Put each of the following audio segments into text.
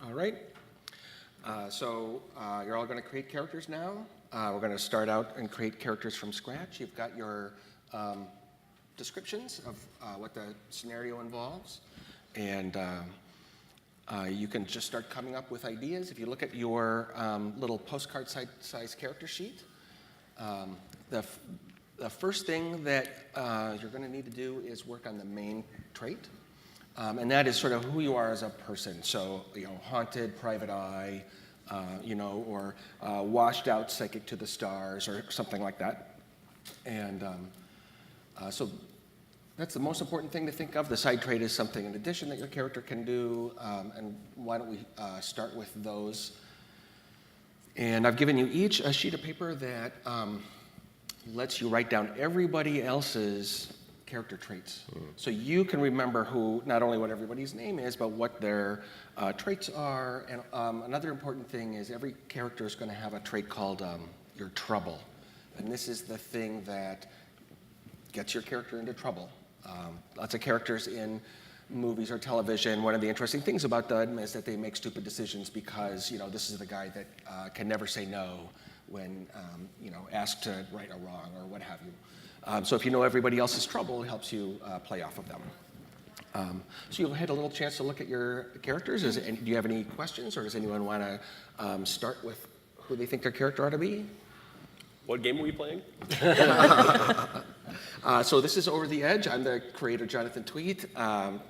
All right. You're all going to create characters now. We're going to start out and create characters from scratch. You've got your descriptions of what the scenario involves, and you can just start coming up with ideas. If you look at your little postcard size character sheet, the first thing that you're going to need to do is work on the main trait. And that is sort of who you are as a person. So, haunted, private eye, or washed out, psychic to the stars, or something like that. And so that's the most important thing to think of. The side trait is something in addition that your character can do. And why don't we start with those? And I've given you each a sheet of paper that lets you write down everybody else's character traits. So you can remember not only what everybody's name is, but what their traits are. And another important thing is every character is going to have a trait called your trouble. And this is the thing that gets your character into trouble. Lots of characters in movies or television, one of the interesting things about them is that they make stupid decisions because, this is the guy that can never say no when, asked to right a wrong or what have you. So if you know everybody else's trouble, it helps you play off of them. So you'll had a little chance to look at your characters. Do you have any questions, or does anyone want to start with who they think their character ought to be? What game are we playing? So this is Over the Edge. I'm the creator, Jonathan Tweet.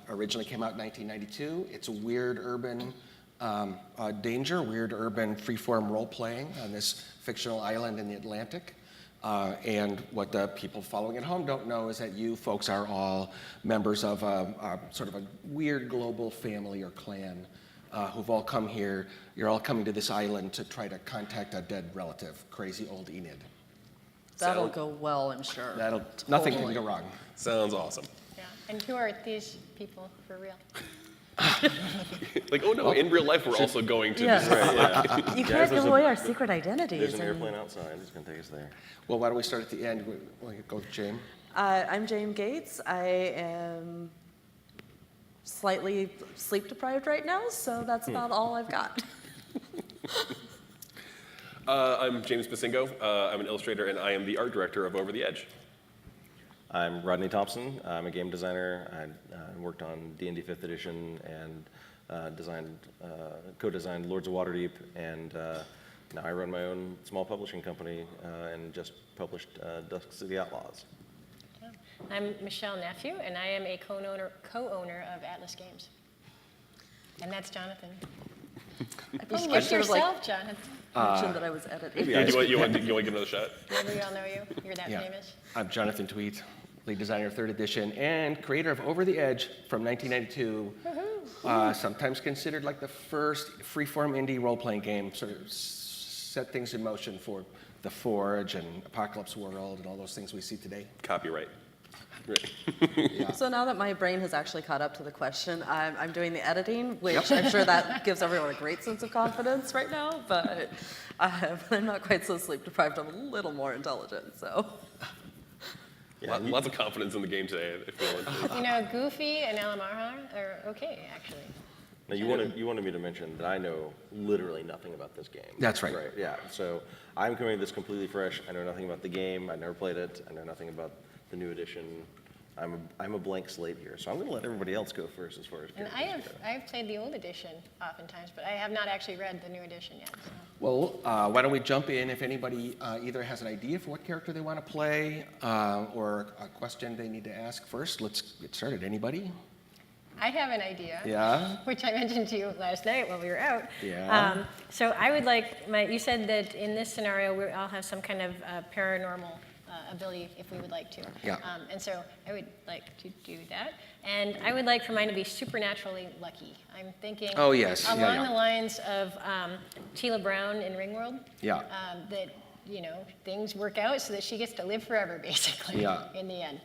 Originally came out in 1992. It's a weird urban weird urban freeform role-playing on this fictional island in the Atlantic. And what the people following at home don't know is that you folks are all members of a sort of a weird global family or clan who've all come here. You're all coming to this island to try to contact a dead relative, crazy old Enid. That'll go well, I'm sure. Nothing can go wrong. Sounds awesome. Yeah. And who are these people for real? In real life we're also going to Yes. this. Right, You can't give away our secret identities. There's an airplane outside. It's going to take us there. Well, why don't we start at the end? We'll go with James. I'm James Gates. I am slightly sleep deprived right now, so that's about all I've got. I'm James Basingo. I'm an illustrator, and I am the art director of Over the Edge. I'm Rodney Thompson. I'm a game designer. I worked on D&D 5th Edition and co-designed Lords of Waterdeep, and now I run my own small publishing company and just published Dusk City Outlaws. I'm Michelle Nephew, and I am a co-owner of Atlas Games. And that's Jonathan. You skipped yourself, Jonathan. Mentioned that I was editing. Yeah, you want to give another shot? Maybe we all know you. You're that famous. I'm Jonathan Tweet, lead designer of 3rd Edition and creator of Over the Edge from 1992. Sometimes considered like the first freeform indie role-playing game, sort of set things in motion for The Forge and Apocalypse World and all those things we see today. Copyright. Right. Yeah. So now that my brain has actually caught up to the question, I'm doing the editing, which I'm sure that gives everyone a great sense of confidence right now, but I'm not quite so sleep deprived. I'm a little more intelligent, so. Yeah, lots of confidence in the game today, I feel. Goofy and Alamara are okay, actually. Now, you wanted me to mention that I know literally nothing about this game. That's right. Yeah, so I'm coming to this completely fresh. I know nothing about the game. I never played it. I know nothing about the new edition. I'm a blank slate here, so I'm going to let everybody else go first as far as. And I have played the old edition oftentimes, but I have not actually read the new edition yet. So. Well, why don't we jump in if anybody either has an idea for what character they want to play or a question they need to ask first. Let's get started. Anybody? I have an idea. Yeah? Which I mentioned to you last night while we were out. Yeah. So I would like, you said that in this scenario we all have some kind of paranormal ability if we would like to. Yeah. And so I would like to do that. And I would like for mine to be supernaturally lucky. I'm thinking along the lines of Tila Brown in Ringworld. Yeah. That, things work out so that she gets to live forever, basically, in the end.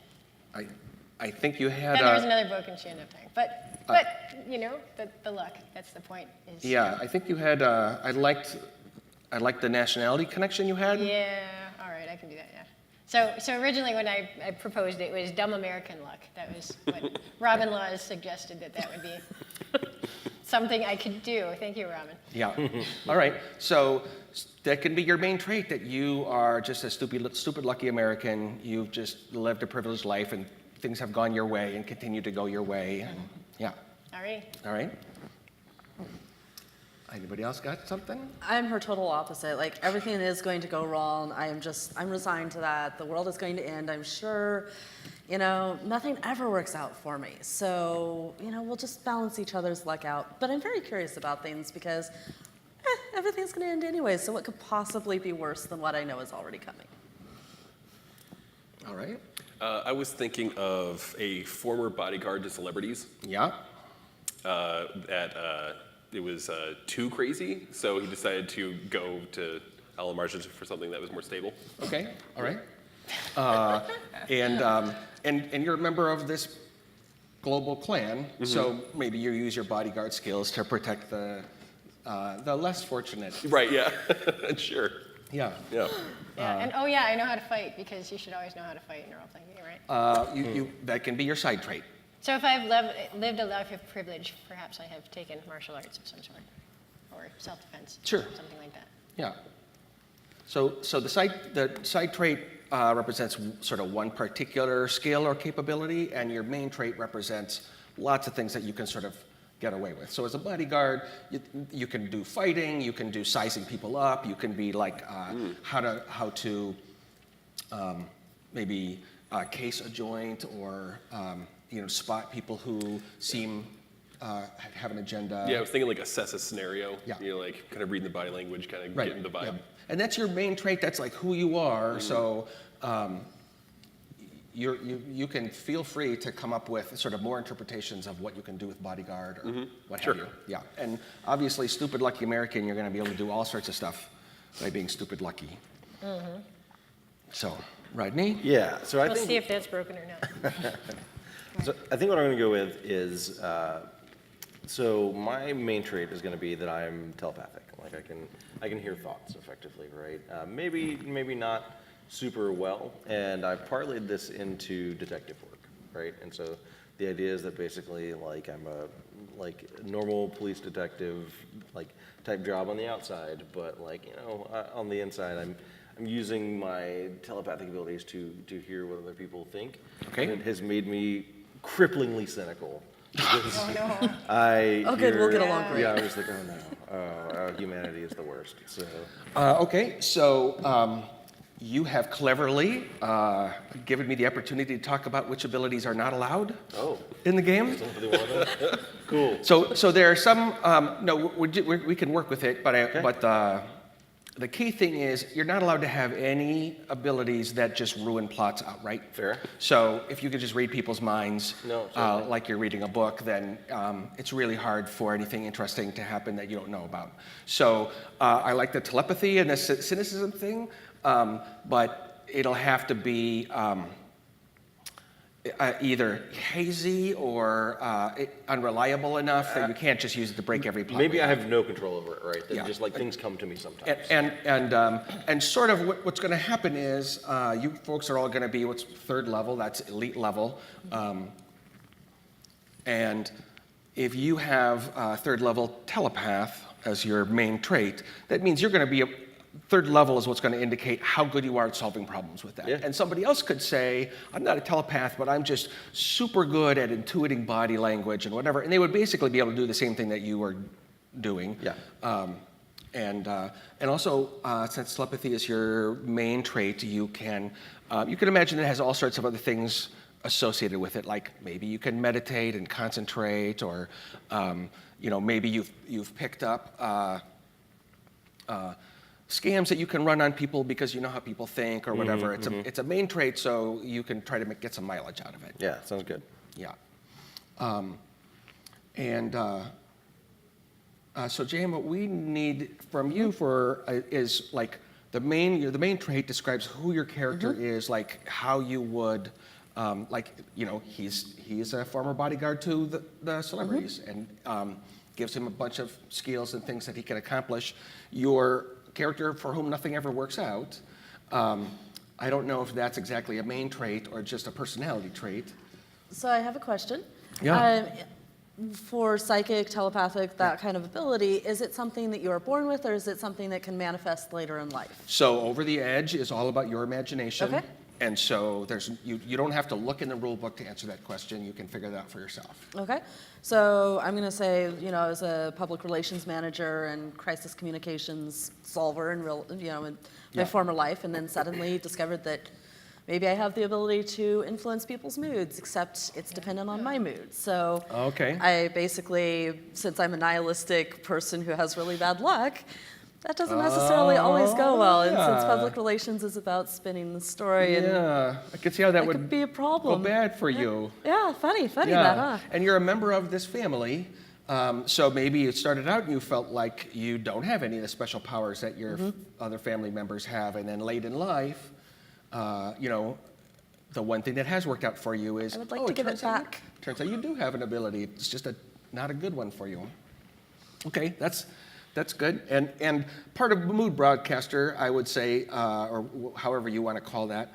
I think you had. Then there was another book and she ended up dying. But the luck, that's the point. I think you had, I liked the nationality connection you had. Yeah, all right, I can do that, yeah. So originally when I proposed it was dumb American luck. That was what Robin Laws suggested that would be. something I could do. Thank you, Ramen. Yeah. All right. So that can be your main trait, that you are just a stupid lucky American. You've just lived a privileged life and things have gone your way and continue to go your way. And yeah. All right. All right. Anybody else got something? I'm her total opposite. Like, everything is going to go wrong. I'm resigned to that. The world is going to end, I'm sure. You know, nothing ever works out for me. So, you know, we'll just balance each other's luck out. But I'm very curious about things because everything's going to end anyway. So what could possibly be worse than what I know is already coming? All right. I was thinking of a former bodyguard to celebrities. Yeah. It was too crazy, so he decided to go to Ala Marja for something that was more stable. Okay. All right. And you're a member of this global clan, so maybe you use your bodyguard skills to protect the less fortunate. Right, yeah, sure. Yeah. Yeah. Yeah. And oh yeah, I know how to fight because you should always know how to fight in role-playing game, right? That can be your side trait. So if I've lived a life of privilege, perhaps I have taken martial arts of some sort, or self-defense. Sure. Something like that. Yeah. So the side trait represents sort of one particular skill or capability, and your main trait represents lots of things that you can sort of get away with. So as a bodyguard, you can do fighting, you can do sizing people up, you can be like how to maybe case a joint or spot people who seem have an agenda. Yeah, I was thinking like assess a scenario. Yeah. You know, like kind of reading the body language, kind of Right. getting the vibe. Yeah. And that's your main trait. That's like who you are. So you can feel free to come up with sort of more interpretations of what you can do with bodyguard or what Sure. have you. Yeah. And obviously, stupid lucky American, you're going to be able to do all sorts of stuff by being stupid lucky. So, Rodney? Yeah, so I We'll think see if that's broken or not. So I think what I'm going to go with is, so my main trait is going to be that I'm telepathic. Like I can hear thoughts effectively, right? Maybe not super well, and I've parlayed this into detective work, right? And so the idea is that basically, like I'm a normal police detective, like type job on the outside, but like on the inside, I'm using my telepathic abilities to hear what other people think. Okay. And it has made me cripplingly cynical. Oh no. Oh, good, we'll get along great. Yeah, I was like, oh no, humanity is the worst. So Okay, so you have cleverly given me the opportunity to talk about which abilities are not allowed in the game. somebody want that? Cool. So there are some, no, we can work with it, but the key thing is you're not allowed to have any abilities that just ruin plots outright. Fair. So if you could just read people's minds No, certainly. like you're reading a book, then it's really hard for anything interesting to happen that you don't know about. So I like the telepathy and the cynicism thing, but it'll have to be either hazy or unreliable enough that you can't just use it to break every plot. Maybe I have no control over it, right? That Yeah. just like things come to me sometimes. And sort of what's going to happen is you folks are all going to be what's third level, that's elite level. And if you have third level telepath as your main trait, that means you're going to be third level is what's going to indicate how good you are at solving problems with that. Yeah. And somebody else could say, I'm not a telepath, but I'm just super good at intuiting body language and whatever. And they would basically be able to do the same thing that you are doing. Yeah. And also, since telepathy is your main trait, you can imagine it has all sorts of other things associated with it, like maybe you can meditate and concentrate, or maybe you've picked up scams that you can run on people because you know how people think or whatever. It's a main trait, so you can try to get some mileage out of it. Yeah, sounds good. Yeah. So Jane, what we need from you is like the main trait describes who your character is, like how you would, he's a former bodyguard to the celebrities, and gives him a bunch of skills and things that he can accomplish. Your character for whom nothing ever works out, I don't know if that's exactly a main trait or just a personality trait. So I have a question. Yeah. for psychic, telepathic, that kind of ability, is it something that you are born with, or is it something that can manifest later in life? So Over the Edge is all about your imagination. Okay. And so you don't have to look in the rule book to answer that question. You can figure that out for yourself. Okay, so I'm going to say, as a public relations manager and crisis communications solver in in my former life, and then suddenly discovered that maybe I have the ability to influence people's moods, except it's dependent on my mood. So Okay. I basically, since I'm a nihilistic person who has really bad luck, that doesn't necessarily always go well. And since public relations is about spinning the story, and Yeah, I can see how that that would could be a go problem. bad for you. Yeah, funny Yeah, that, huh? and you're a member of this family, so maybe you started out and you felt like you don't have any of the special powers that your other family members have, and then late in life, the one thing that has worked out for you is, I would like to give it back. Turns out you do have an ability. It's just not a good one for you. Okay, that's good. And part of mood broadcaster, I would say, or however you want to call that.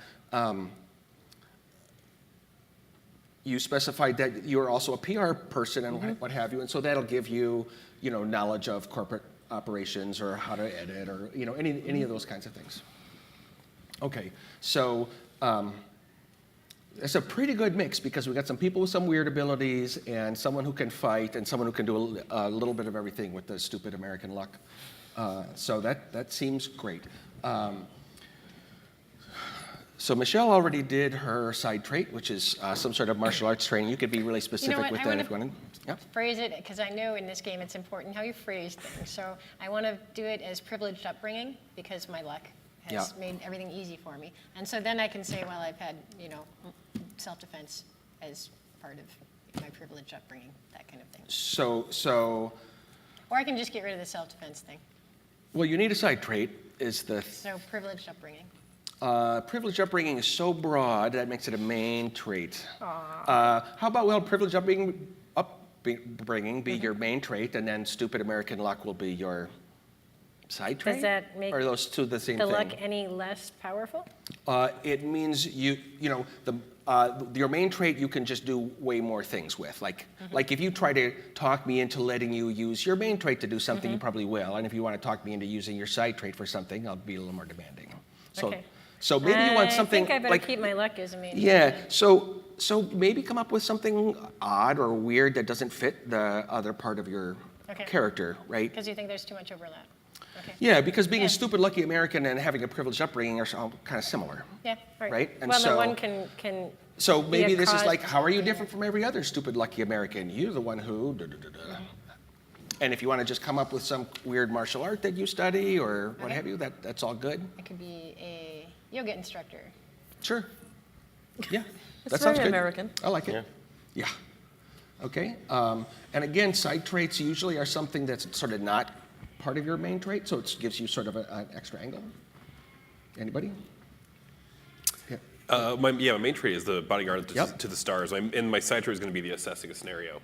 You specified that you're also a PR person and what have you, and so that'll give you, knowledge of corporate operations or how to edit or, any of those kinds of things. Okay, so it's a pretty good mix because we got some people with some weird abilities and someone who can fight and someone who can do a little bit of everything with the stupid American luck. So that seems great. So Michelle already did her side trait, which is some sort of martial arts training. You could be really specific what? with I that wanna if you wanted. Yeah. Phrase it, because I know in this game it's important how you phrase things. So I want to do it as privileged upbringing because my luck has made everything easy for me. And so then I can say, well, I've had, self-defense as part of my privileged upbringing, that kind of thing. So Or I can just get rid of the self-defense thing. well, you need a side trait. So privileged upbringing. Privileged upbringing is so broad that makes it a main trait. How about privileged upbringing be your main trait, and then stupid American luck will be your side trait? Does that make or are those two the same the thing? luck any less powerful? It means your main trait you can just do way more things with. Like if you try to talk me into letting you use your main trait to do something, you probably will. And if you want to talk me into using your side trait for something, I'll be a little more demanding. Okay. So maybe you want something I think I better like keep my luck as a main. yeah. So maybe come up with something odd or weird that doesn't fit the other part of your character, right? Because you think there's too much overlap. Okay. Yeah, because being Yeah. a stupid lucky American and having a privileged upbringing are all kind of similar. Yeah, right. Right? And well, so- the one can So be a maybe this is cause- like, how are you different from every other stupid lucky American? You're the one who. Da, da, da, da. And if you want to just come up with some weird martial art that you study or what have you, that's all good. I could be a yoga instructor. Sure. Yeah. It's that sounds very good. American. I like it. Yeah. Okay. And again, side traits usually are something that's sort of not part of your main trait, so it gives you sort of an extra angle. Anybody? Yeah. My main trait is the bodyguard Yep. to the stars. And my side trait is going to be the assessing a scenario.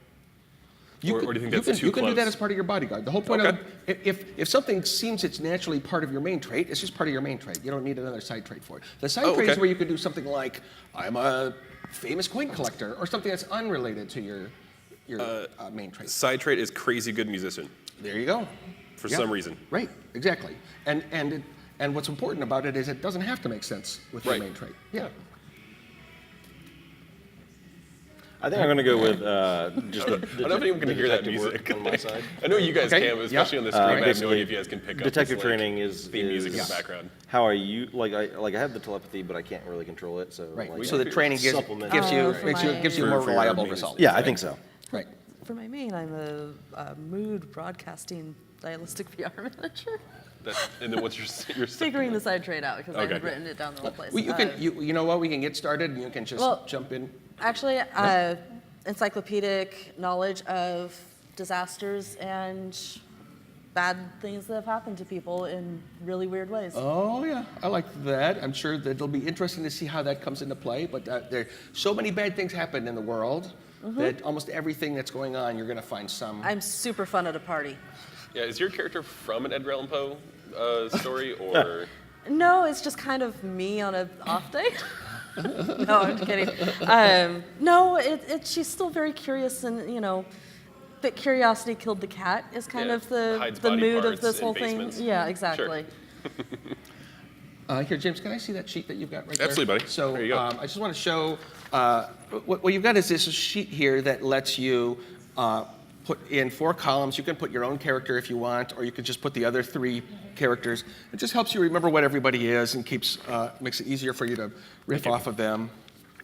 You Or do you think that's too You can do that close? as part of your bodyguard. The whole point Okay. of if something seems it's naturally part of your main trait, it's just part of your main trait. You don't need another side trait for it. The side Oh, trait is okay. where you can do something like, I'm a famous coin collector, or something that's unrelated to your main trait. Side trait is crazy good musician There you go. for Yeah. some reason. Right, exactly. And what's important about it is it doesn't have to make sense with your Right. main trait. Yeah. I think I'm going to go with just the I don't know if anyone can hear that detective work music on my side. I know you guys Okay. can, but especially on the screen. I have no basically, idea if you guys can pick up detective this, like, training is theme music in is the background. how I use I have the telepathy, but I can't really control it. So Right. like, So the training gives supplement you for my- more for reliable main- results. Yeah, I think so. Right. For my main, I'm a mood broadcasting stylistic PR manager. And then what's your Figuring the side trade out because I Okay. had written it down the whole place. Well, you know what? We can get started, and you can just Well- jump in. Actually, encyclopedic knowledge of disasters and bad things that have happened to people in really weird ways. Oh, yeah, I like that. I'm sure that it'll be interesting to see how that comes into play. But there so many bad things happen in the world that almost everything that's going on, you're going to find some. I'm super fun at a party. Yeah, is your character from an Edgar Allan Poe story, or No, it's just kind of me on an off day. No, I'm kidding. No, she's still very curious and, that curiosity killed the cat is kind Yeah, of the hides body mood of parts this in whole thing. basements. Yeah, exactly. Here, James, can I see that sheet that you've got right there? Absolutely, buddy. So There you go. I just want to show, what you've got is this sheet here that lets you put in 4 columns. You can put your own character if you want, or you can just put the other 3 characters. It just helps you remember what everybody is and makes it easier for you to riff off of them.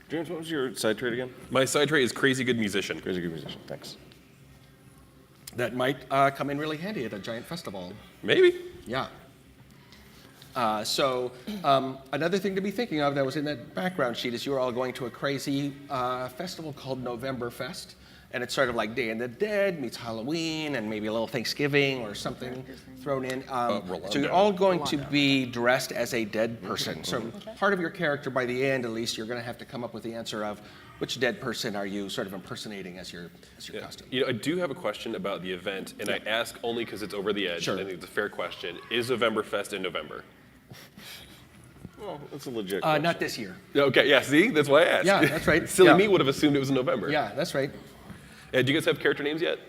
James, what was your side trait again? My side trait is crazy good musician. Crazy good musician. Thanks. That might come in really handy at a giant festival. Maybe. Yeah. Another thing to be thinking of that was in that background sheet is you're all going to a crazy festival called Novemberfest. And it's sort of like Day of the Dead meets Halloween and maybe a little Thanksgiving or something thrown in. So you're all going to be dressed as a dead person. So part of your character, by the end at least, you're going to have to come up with the answer of which dead person are you sort of impersonating as your costume. You know, I do have a question about the event, and I ask only because it's over the edge. Sure. And I think it's a fair question. Is Novemberfest in November? Well, that's a legit question. Not this year. Okay, yeah, see? That's why I asked. Yeah, that's right. Silly Yeah. me would have assumed it was in November. Yeah, that's right. Do you guys have character names yet?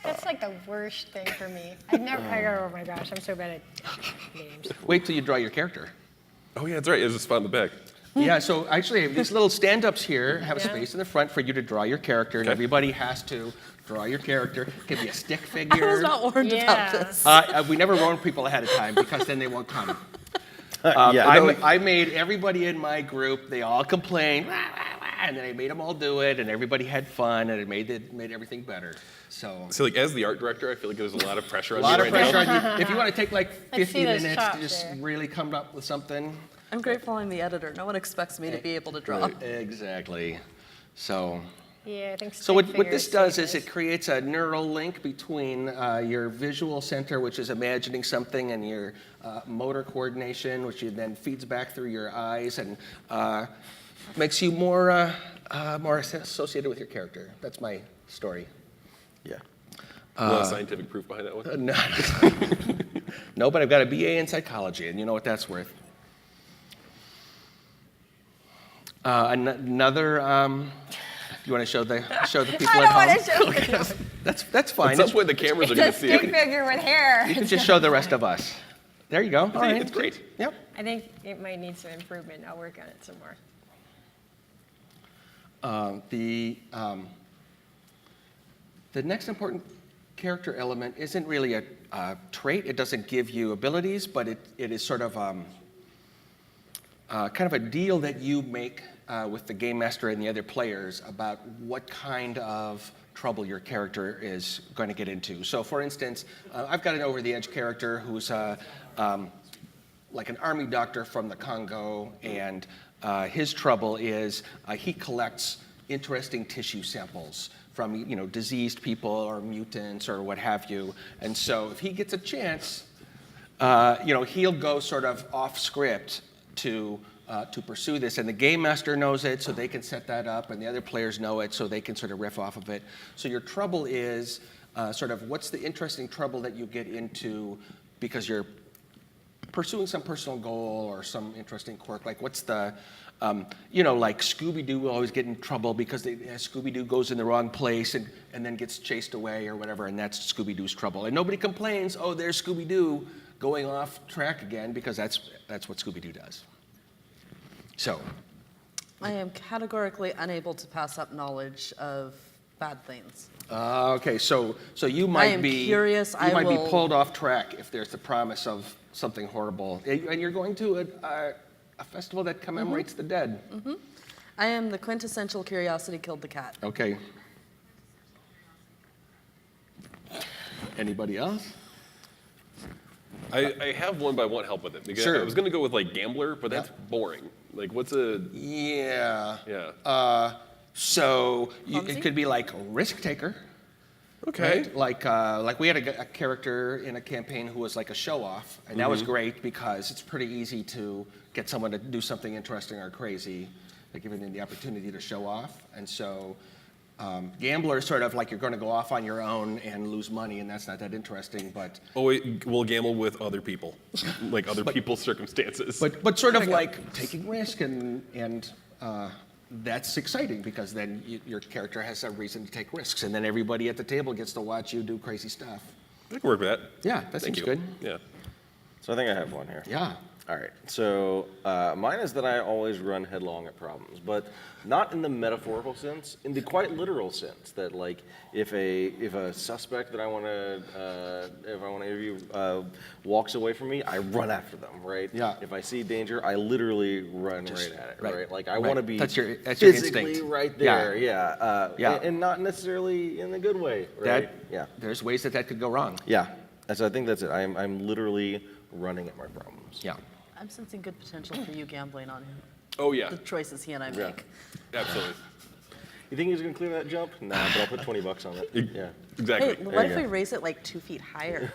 That's like the worst thing for me. Oh my gosh, I'm so bad at names. Wait till you draw your character. Oh, yeah, that's right. There's a spot in the back. Yeah, so actually these little stand-ups here have a Yeah. space in the front for you to draw your character, and Okay. everybody has to draw your character. It can be a stick I figure. was not warned Yeah. about this. We never warn people ahead of time because then they won't come. Yeah, I made everybody in my group, they all complained, "Wah, wah, wah," and then I made them all do it, and everybody had fun, and it made everything better. So So, like, as the art director, I feel like there's a lot of pressure a on lot you of right pressure now. on you. If you want to take like Let's see 50 those minutes to chops just there. really come up with something. I'm grateful I'm the editor. No one expects me to be able to draw. Exactly. So. Yeah, I think So what stick this figures does save is this. it creates a neural link between your visual center, which is imagining something, and your motor coordination, which then feeds back through your eyes and makes you more associated with your character. That's my story. Yeah. A lot of scientific proof behind that one. No, no, but I've got a BA in psychology, and you know what that's worth. Another. You want to show the people I at don't home? want to show you. That's fine. At some point, the cameras are It's going a to see stick it. figure with hair. You can just show the rest of us. There you go. All right. It's great. Yep. I think it might need some improvement. I'll work on it some more. The next important character element isn't really a trait. It doesn't give you abilities, but it is sort of kind of a deal that you make with the game master and the other players about what kind of trouble your character is going to get into. So, for instance, I've got an over-the-edge character who's like an army doctor from the Congo, and his trouble is he collects interesting tissue samples from diseased people or mutants or what have you. And so if he gets a chance, he'll go sort of off script to pursue this, and the game master knows it, so they can set that up, and the other players know it, so they can sort of riff off of it. So your trouble is sort of what's the interesting trouble that you get into because you're pursuing some personal goal or some interesting quirk. Like what's the, like Scooby-Doo will always get in trouble because Scooby-Doo goes in the wrong place and then gets chased away or whatever, and that's Scooby-Doo's trouble. And nobody complains, oh, there's Scooby-Doo going off track again, because that's what Scooby-Doo does. So. I am categorically unable to pass up knowledge of bad things. Okay, so you might am be curious. You might be will- pulled off track if there's the promise of something horrible, and you're going to a festival that commemorates the dead. I am the quintessential curiosity killed the cat. Okay. Anybody else? I have one, but I want help with it. Because Sure. I was going to go with, like, gambler, but that's boring. Like, what's a... Yeah. Yeah. So Clumsy? it could be like risk taker. Okay. Right? Like we had a character in a campaign who was like a show off, and that was great because it's pretty easy to get someone to do something interesting or crazy, like giving them the opportunity to show off. And so gambler is sort of like you're going to go off on your own and lose money, and that's not that interesting. But Oh, wait, we'll gamble with other people. Like, other people's circumstances. but sort of like taking risk and that's exciting because then your character has a reason to take risks, and then everybody at the table gets to watch you do crazy stuff. I can work with that. Yeah, that Thank seems you. good. Yeah. So I think I have one here. Yeah. All right. So mine is that I always run headlong at problems, but not in the metaphorical sense, in the quite literal sense. That like if a suspect that I want to interview walks away from me, I run after them. Right. Yeah. If I see danger, I literally run right at it. right, Right. Like I right. want to be That's your physically instinct. right there. Yeah. Yeah. And not necessarily in a good way. Right. Yeah. There's ways that could go wrong. Yeah. And so I think that's it. I'm literally running at my problems. Yeah. I'm sensing good potential for you gambling on him. Oh, yeah. The choices he and I Yeah. make. Absolutely. You think he's gonna clear that jump? Nah, but I'll put $20 on it. Yeah. Exactly. Hey, what you if we go. raise it like 2 feet higher?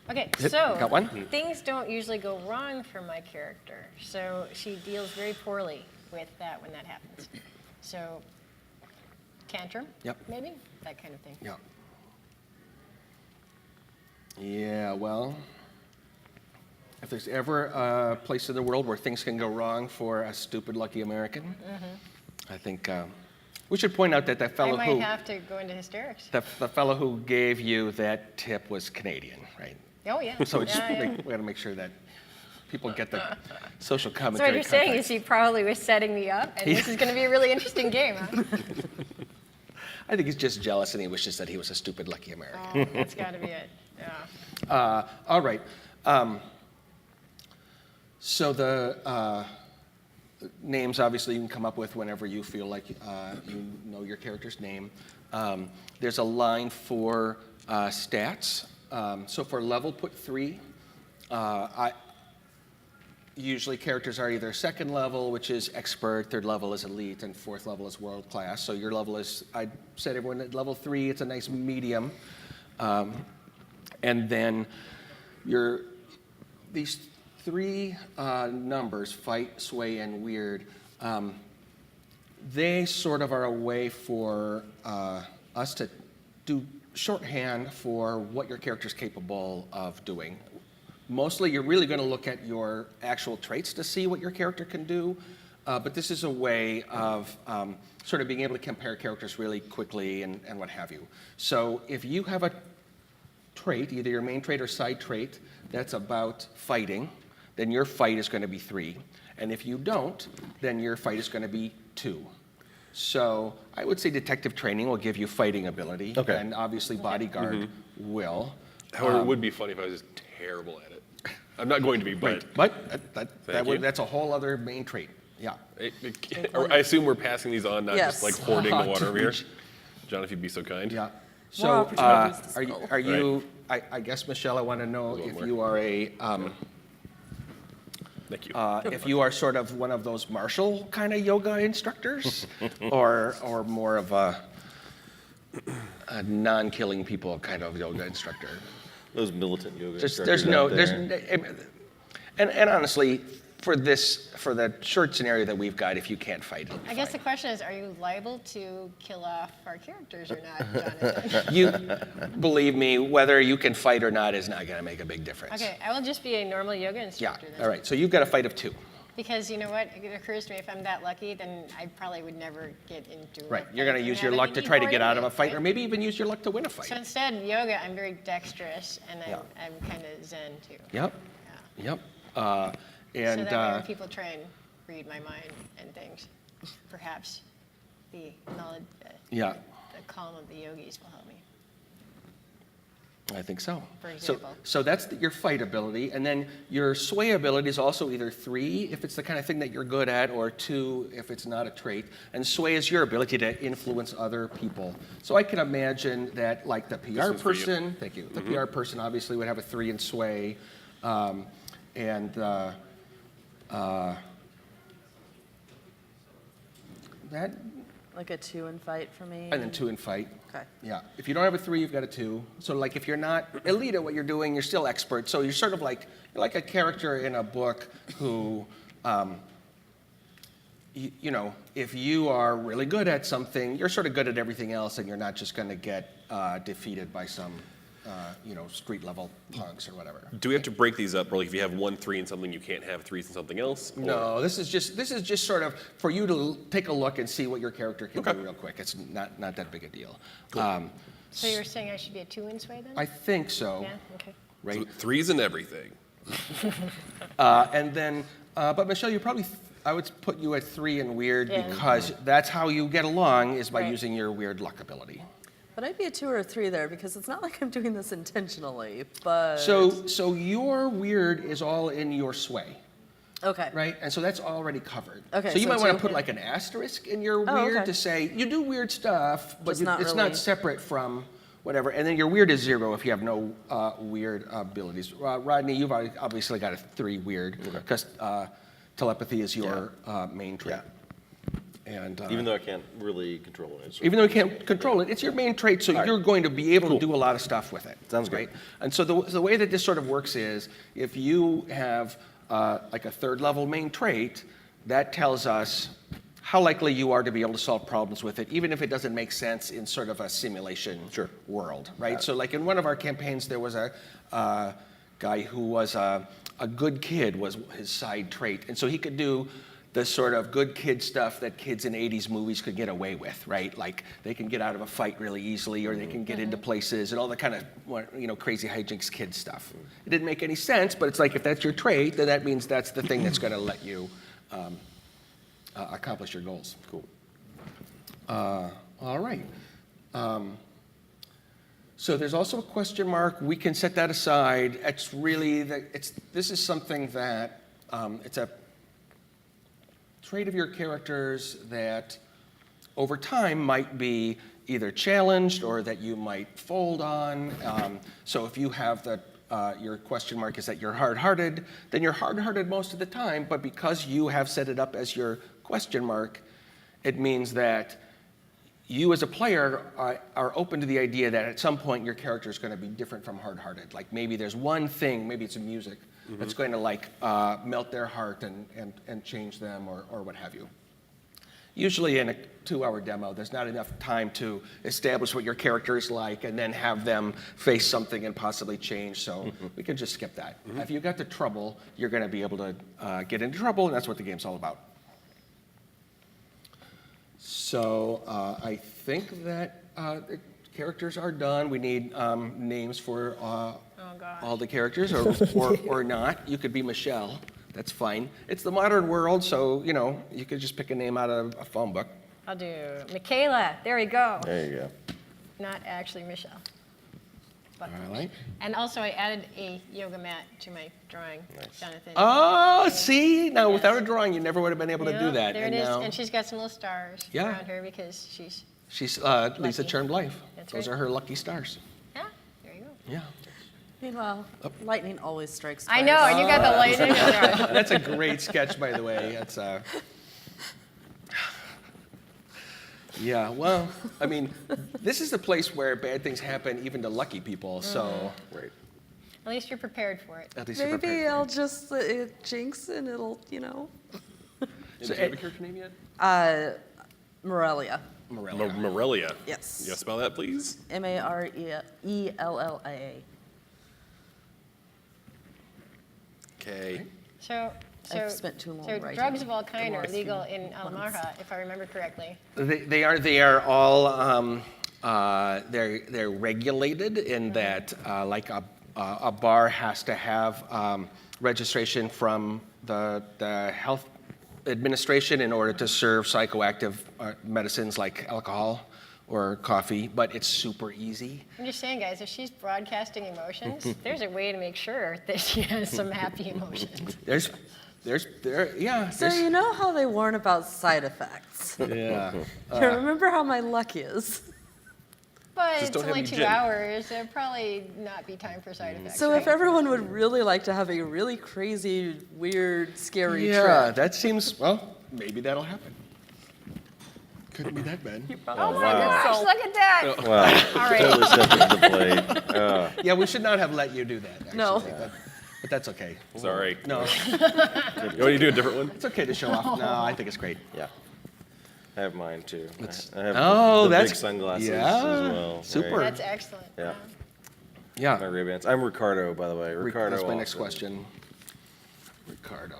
Okay, Yep, so got one? things don't usually go wrong for my character. So she deals very poorly with that when that happens. So tantrum, Yep. maybe that kind of thing. Yeah. Yeah, well, if there's ever a place in the world where things can go wrong for a stupid lucky American, I think we should point out that that I fellow might who have to go into hysterics. the fellow who gave you that tip was Canadian, right? Oh yeah. So it's, yeah, yeah. we got to make sure that people get the social So commentary. what you're saying is context. he probably was setting me up, and this is going to be a really interesting game, huh? I think he's just jealous and he wishes that he was a stupid lucky American. Oh, that's got to be it. Yeah. All right. So the names, obviously, you can come up with whenever you feel like you know your character's name. There's a line for stats. So for level, put 3. Usually characters are either second level, which is expert, third level is elite, and fourth level is world class. So your level is, I said everyone at level 3, it's a nice medium. And then these 3 numbers, fight, sway, and weird, they sort of are a way for us to do shorthand for what your character's capable of doing. Mostly, you're really going to look at your actual traits to see what your character can do, but this is a way of sort of being able to compare characters really quickly and what have you. So if you have a trait, either your main trait or side trait, that's about fighting, then your fight is going to be 3. And if you don't, then your fight is going to be 2. So I would say detective training will give you fighting ability, Okay. and obviously bodyguard will. However, it would be funny if I was just terrible at it. I'm not going to be, but But you. that's a whole other main trait. Yeah. I assume we're passing these on, not just Yes. like hoarding the water over here. Dude. John, if you'd be so kind. Yeah. More So opportunities to are you, spill. are you I guess, Michelle, I want to know There's if one you more. are a Thank you. if you are sort of one of those martial kind of yoga instructors, or more of a non-killing people kind of yoga instructor. Those militant yoga There's instructors no, out there. and honestly, for the short scenario that we've got, if you can't fight, it'll be I guess the fine. question is, are you liable to kill off our characters or not, Jonathan? You believe me, whether you can fight or not is not going to make a big difference. Okay, I will just be a normal yoga Yeah. instructor then. All right. So you've got a fight of 2. Because you know what, it occurs to me, if I'm that lucky, then I probably would never get into Right. a You're going to fight use and your have luck it to be try to get boring out of a with, fight, right? or maybe even use your luck to win a So fight. instead, yoga, I'm very dexterous, and Yeah. I'm kind of zen too. Yep. Yeah. Yep. So And that way when people try and read my mind and things, perhaps the knowledge, yeah, the calm of the yogis will help me. I think so. For So, example. so that's your fight ability, and then your sway ability is also either 3 if it's the kind of thing that you're good at, or 2 if it's not a trait. And sway is your ability to influence other people. So I can imagine that, like the PR one's for you. person, thank you. The PR person obviously would have a 3 in sway, and that, Like a 2 in fight for me. and then 2 in fight. Okay. Yeah. If you don't have a 3, you've got a 2. So like if you're not elite at what you're doing, you're still expert. So you're sort of like a character in a book who, you know, if you are really good at something, you're sort of good at everything else, and you're not just going to get defeated by some street level punks or whatever. Do we have to break these up? Or like if you have 1 3 and something, you can't have 3s and something else? Or- No, this is just sort of for you to take a look and see what your character can do real quick. It's not that big a deal. So you're saying I should be a 2 in sway then? I think so. Yeah, okay. Right. So 3s and everything. And then, but Michelle, I would put you at 3 in weird Yeah. because that's how you get along is by Right. using your weird luck ability. But I'd be a 2 or a 3 there because it's not like I'm doing this intentionally, but. So your weird is all in your sway, Okay. right? And so that's already covered. Okay, So you so might want to 2. put like an asterisk in your Oh, weird okay. to say you do weird stuff, but Just not it's really- not separate from whatever. And then your weird is 0 if you have no weird abilities. Rodney, you've obviously got a 3 weird because telepathy is your main trait. Yeah. And Even though I can't really control it. even though you can't control it, it's your main trait, so All right. you're going to be able to do a lot of stuff with it. Sounds great. Right? And so the way that this sort of works is if you have like a 3rd level main trait, that tells us how likely you are to be able to solve problems with it, even if it doesn't make sense in sort of a simulation world, right? So like in one of our campaigns, there was a guy who was a good kid was his side trait. And so he could do the sort of good kid stuff that kids in 80s movies could get away with, right? Like they can get out of a fight really easily or they can get into places and all the kind of, crazy hijinks kid stuff. It didn't make any sense, but it's like if that's your trait, then that means that's the thing that's going to let you accomplish your goals. Cool. All right. So there's also a question mark. We can set that aside. It's really this is something that it's a trait of your characters that over time might be either challenged or that you might fold on. So if you have your question mark is that you're hard-hearted, then you're hard-hearted most of the time, but because you have set it up as your question mark, it means that you as a player are open to the idea that at some point your character is going to be different from hard-hearted. Like maybe there's one thing, maybe it's music, that's going to melt their heart and change them or what have you. Usually in a 2-hour demo, there's not enough time to establish what your character is like and then have them face something and possibly change, so we can just skip that. If you got the trouble, you're going to be able to get into trouble, and that's what the game's all about. So I think that the characters are done. We need names for all the characters, or not. You could be Michelle. That's fine. It's the modern world, so you could just pick a name out of a phone book. I'll do Michaela. There we go. There you go. Not actually Michelle. But All right. And also I added a yoga mat to my drawing, Jonathan. Oh, see? Now, without a drawing, you never would have been able to do that. There it and is. now And she's got some little stars Yeah. around her because she's, she's Lisa Lucky. Charmed Life. That's Those right. are her lucky stars. yeah, there you go. Yeah. Meanwhile, lightning always strikes I twice. know, and you got the lightning. That's a great sketch, by the way. It's yeah, well, I mean, this is a place where bad things happen even to lucky people, so Right. At least you're prepared for it. at least you're Maybe prepared for I'll it. just jinx and it'll, Do you So, have a character name yet? Morelia. Morelli. Morelia. Yes. You spell that, please? Marella. Okay. So I've spent too long so writing drugs of all kind the are last legal few in Alamarja, if I remember correctly. They are all they're regulated in that like a bar has to have registration from the health administration in order to serve psychoactive medicines like alcohol or coffee, but it's super easy. I'm just saying, guys, if she's broadcasting emotions, there's a way to make sure that she has some happy emotions. Yeah. So you know how they warn about side effects. Yeah. You remember how my luck is. But Just it's don't have only any 2 gin. hours. There'll probably not be time for side effects. So right? if everyone would really like to have a really crazy, weird, scary Yeah, trip. that seems, well, maybe that'll happen. Couldn't be that bad. Oh my gosh, look at that! Wow. All right. Totally stepped up to the plate. Yeah, we should not have let you do that, actually. No. But that's okay. Sorry. No, You want to do a different one? it's okay to show off. No, I think it's great. Yeah. I have mine too. I have Oh, the that's big sunglasses yeah, as well. super. Right? That's excellent. Yeah. Yeah. My Ray-Bans. I'm Ricardo, by the way. Ricardo. That's my next Austin. question. Ricardo.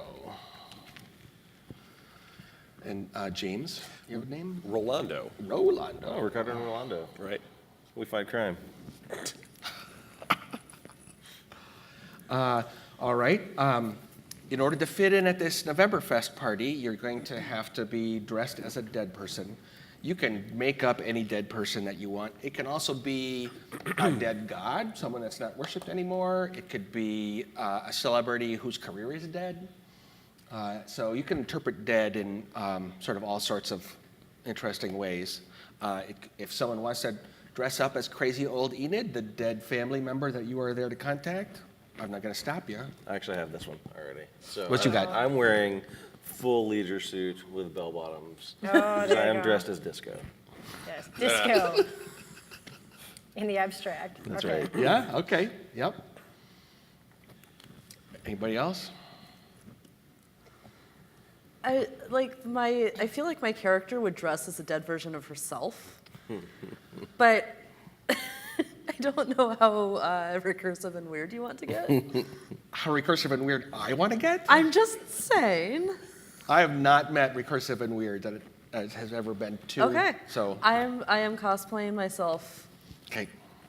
And James, you have a name? Rolando, Rolando. Oh, Ricardo and Rolando. right? We fight crime. All right. In order to fit in at this Novemberfest party, you're going to have to be dressed as a dead person. You can make up any dead person that you want. It can also be a dead god, someone that's not worshipped anymore. It could be a celebrity whose career is dead. So you can interpret dead in sort of all sorts of interesting ways. If someone wants to dress up as crazy old Enid, the dead family member that you are there to contact, I'm not going to stop you. I actually have this one already. So What you got? I'm wearing full leisure suit with bell bottoms. Oh, I there you am go. dressed as Disco. Yes, disco. In the abstract. That's Okay. right. Yeah? Okay. Yep. Anybody else? I feel like my character would dress as a dead version of herself, but I don't know how recursive and weird you want to get. How recursive and weird I want to get? I'm just saying. I have not met recursive and weird that it has ever been too. Okay. So, I am cosplaying myself okay.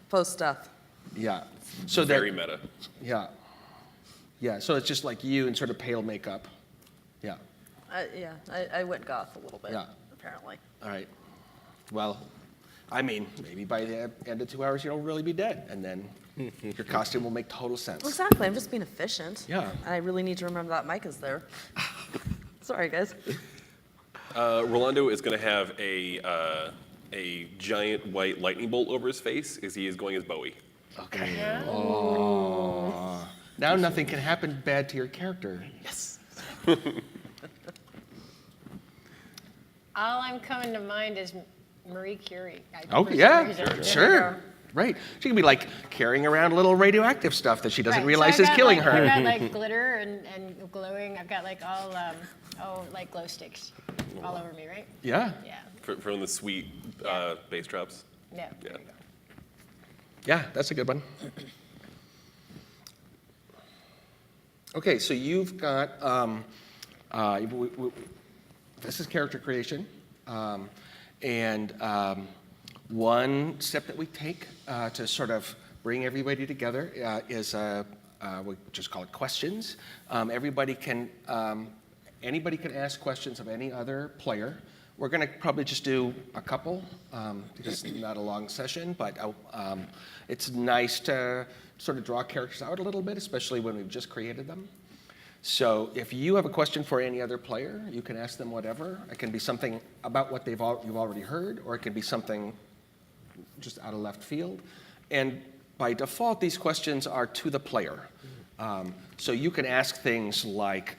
post death. Yeah. So Very that, meta. yeah. Yeah, so it's just like you in sort of pale makeup. Yeah. Yeah, I went goth a little bit. Yeah. Apparently. All right. Well, I mean, maybe by the end of 2 hours, you'll really be dead. And then your costume will make total sense. Exactly. I'm just being efficient. Yeah. I really need to remember that mic is there. Sorry, guys. Rolando is going to have a giant white lightning bolt over his face as he is going as Bowie. Okay. Oh. Now nothing can happen bad to your character. Yes. All I'm coming to mind is Marie Curie. Oh, For some yeah, reason. There you sure. go. Right. She can be like carrying around little radioactive stuff that she doesn't Right, realize so is I've got, killing like, her. I've got like glitter and glowing. I've got like all like glow sticks all over me, right? Yeah. Yeah. From the sweet bass drops. Yeah. Yeah. Yeah, that's a good one. Okay, so you've got, this is character creation. And one step that we take to sort of bring everybody together is, we just call it questions. Anybody can ask questions of any other player. We're going to probably just do a couple, because it's not a long session, but it's nice to sort of draw characters out a little bit, especially when we've just created them. So if you have a question for any other player, you can ask them whatever. It can be something about what you've already heard, or it can be something just out of left field. And by default, these questions are to the player. So you can ask things like,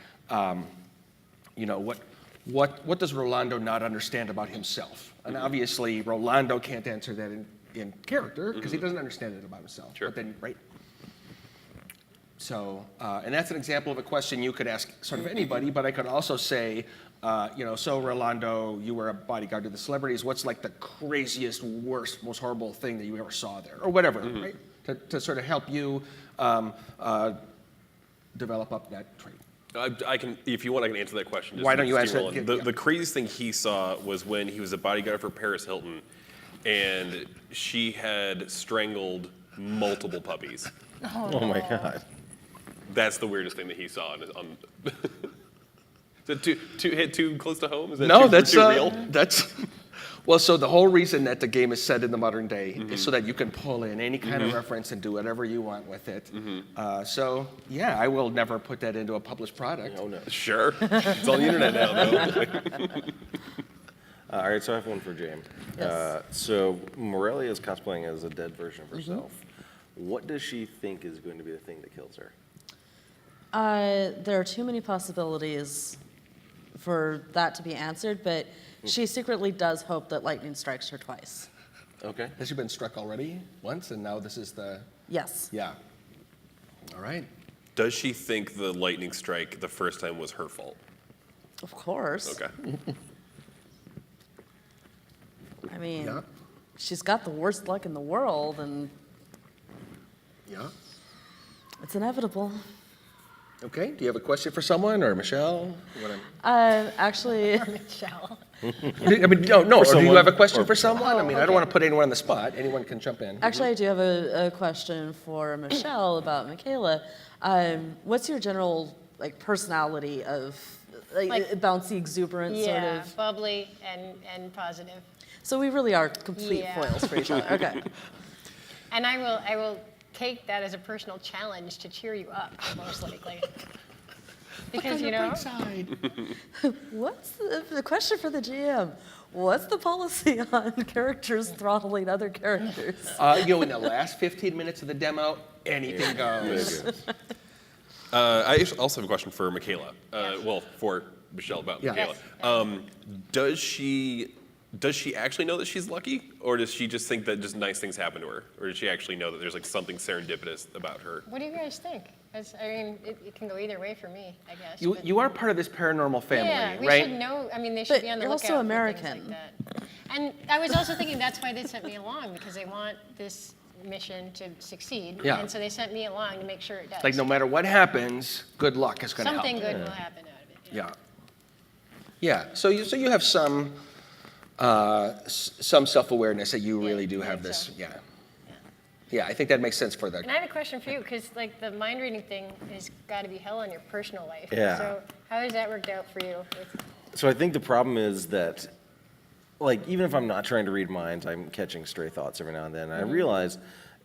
what does Rolando not understand about himself? And obviously, Rolando can't answer that in character because he doesn't understand it about himself. Sure. But then, right? So, and that's an example of a question you could ask sort of anybody, but I could also say, so Rolando, you were a bodyguard to the celebrities. What's like the craziest, worst, most horrible thing that you ever saw there? Or whatever, right? To sort of help you develop up that trait. I can, if you want, I can answer that question. Just Why don't you answer steamroll it? The craziest thing he saw was when he was a bodyguard for Paris Hilton, and she had strangled multiple puppies. Oh my God. That's the weirdest thing that he saw. Is that too close to home? Is that No, too real? that's well. So the whole reason that the game is set in the modern day is so that you can pull in any kind of reference and do whatever you want with it. So yeah, I will never put that into a published product. Oh no. Sure. It's on the internet now, though. All right, so I have one for James. Yes. So Morelia is cosplaying as a dead version of herself. What does she think is going to be the thing that kills her? There are too many possibilities for that to be answered, but she secretly does hope that lightning strikes her twice. Okay. Has she been struck already once, and now this is the Yes. yeah? All right. Does she think the lightning strike the first time was her fault? Of course. Okay. I mean, Yeah. she's got the worst luck in the world, and Yeah. It's inevitable. Okay. Do you have a question for someone, or Michelle? Actually, Michelle. I mean, no. Or do you someone, have a question or- for someone? I mean, I don't okay. want to put anyone on the spot. Anyone can jump in. actually, I do have a question for Michelle about Michaela. What's your general personality of Like- bouncy, exuberant sort Yeah, of? bubbly and positive. So we really are complete Yeah. foils for each other. Okay. And I will take that as a personal challenge to cheer you up, most likely. Because, you know, What's the question for the GM? What's the policy on characters throttling other characters? In the last 15 minutes of the demo, anything goes. I also have a question for Michaela. Well, for Michelle about Yeah. Michaela. Yes. Does she actually know that she's lucky, or does she just think that just nice things happen to her, or does she actually know that there's like something serendipitous about her? What do you guys think? I mean, it can go either way for me, I guess. You, but- you are part of this paranormal family, Yeah, we right? should know. I mean, they should But be on the you're lookout also for American. things like that. And I was also thinking that's why they sent me along, because they want this mission to succeed. Yeah. And so they sent me along to make sure it does. Like, no matter what happens, good luck is going to help. Something good will happen out of it. Yeah. Yeah. So you have some self-awareness that you Yeah, really do I have think this. so. Yeah. Yeah, I think that makes sense for the. And I had a question for you, because like the mind reading thing has got to be hell on your personal life. Yeah. So how has that worked out for you? So I think the problem is that, like, even if I'm not trying to read minds, I'm catching stray thoughts every now and then. And I realize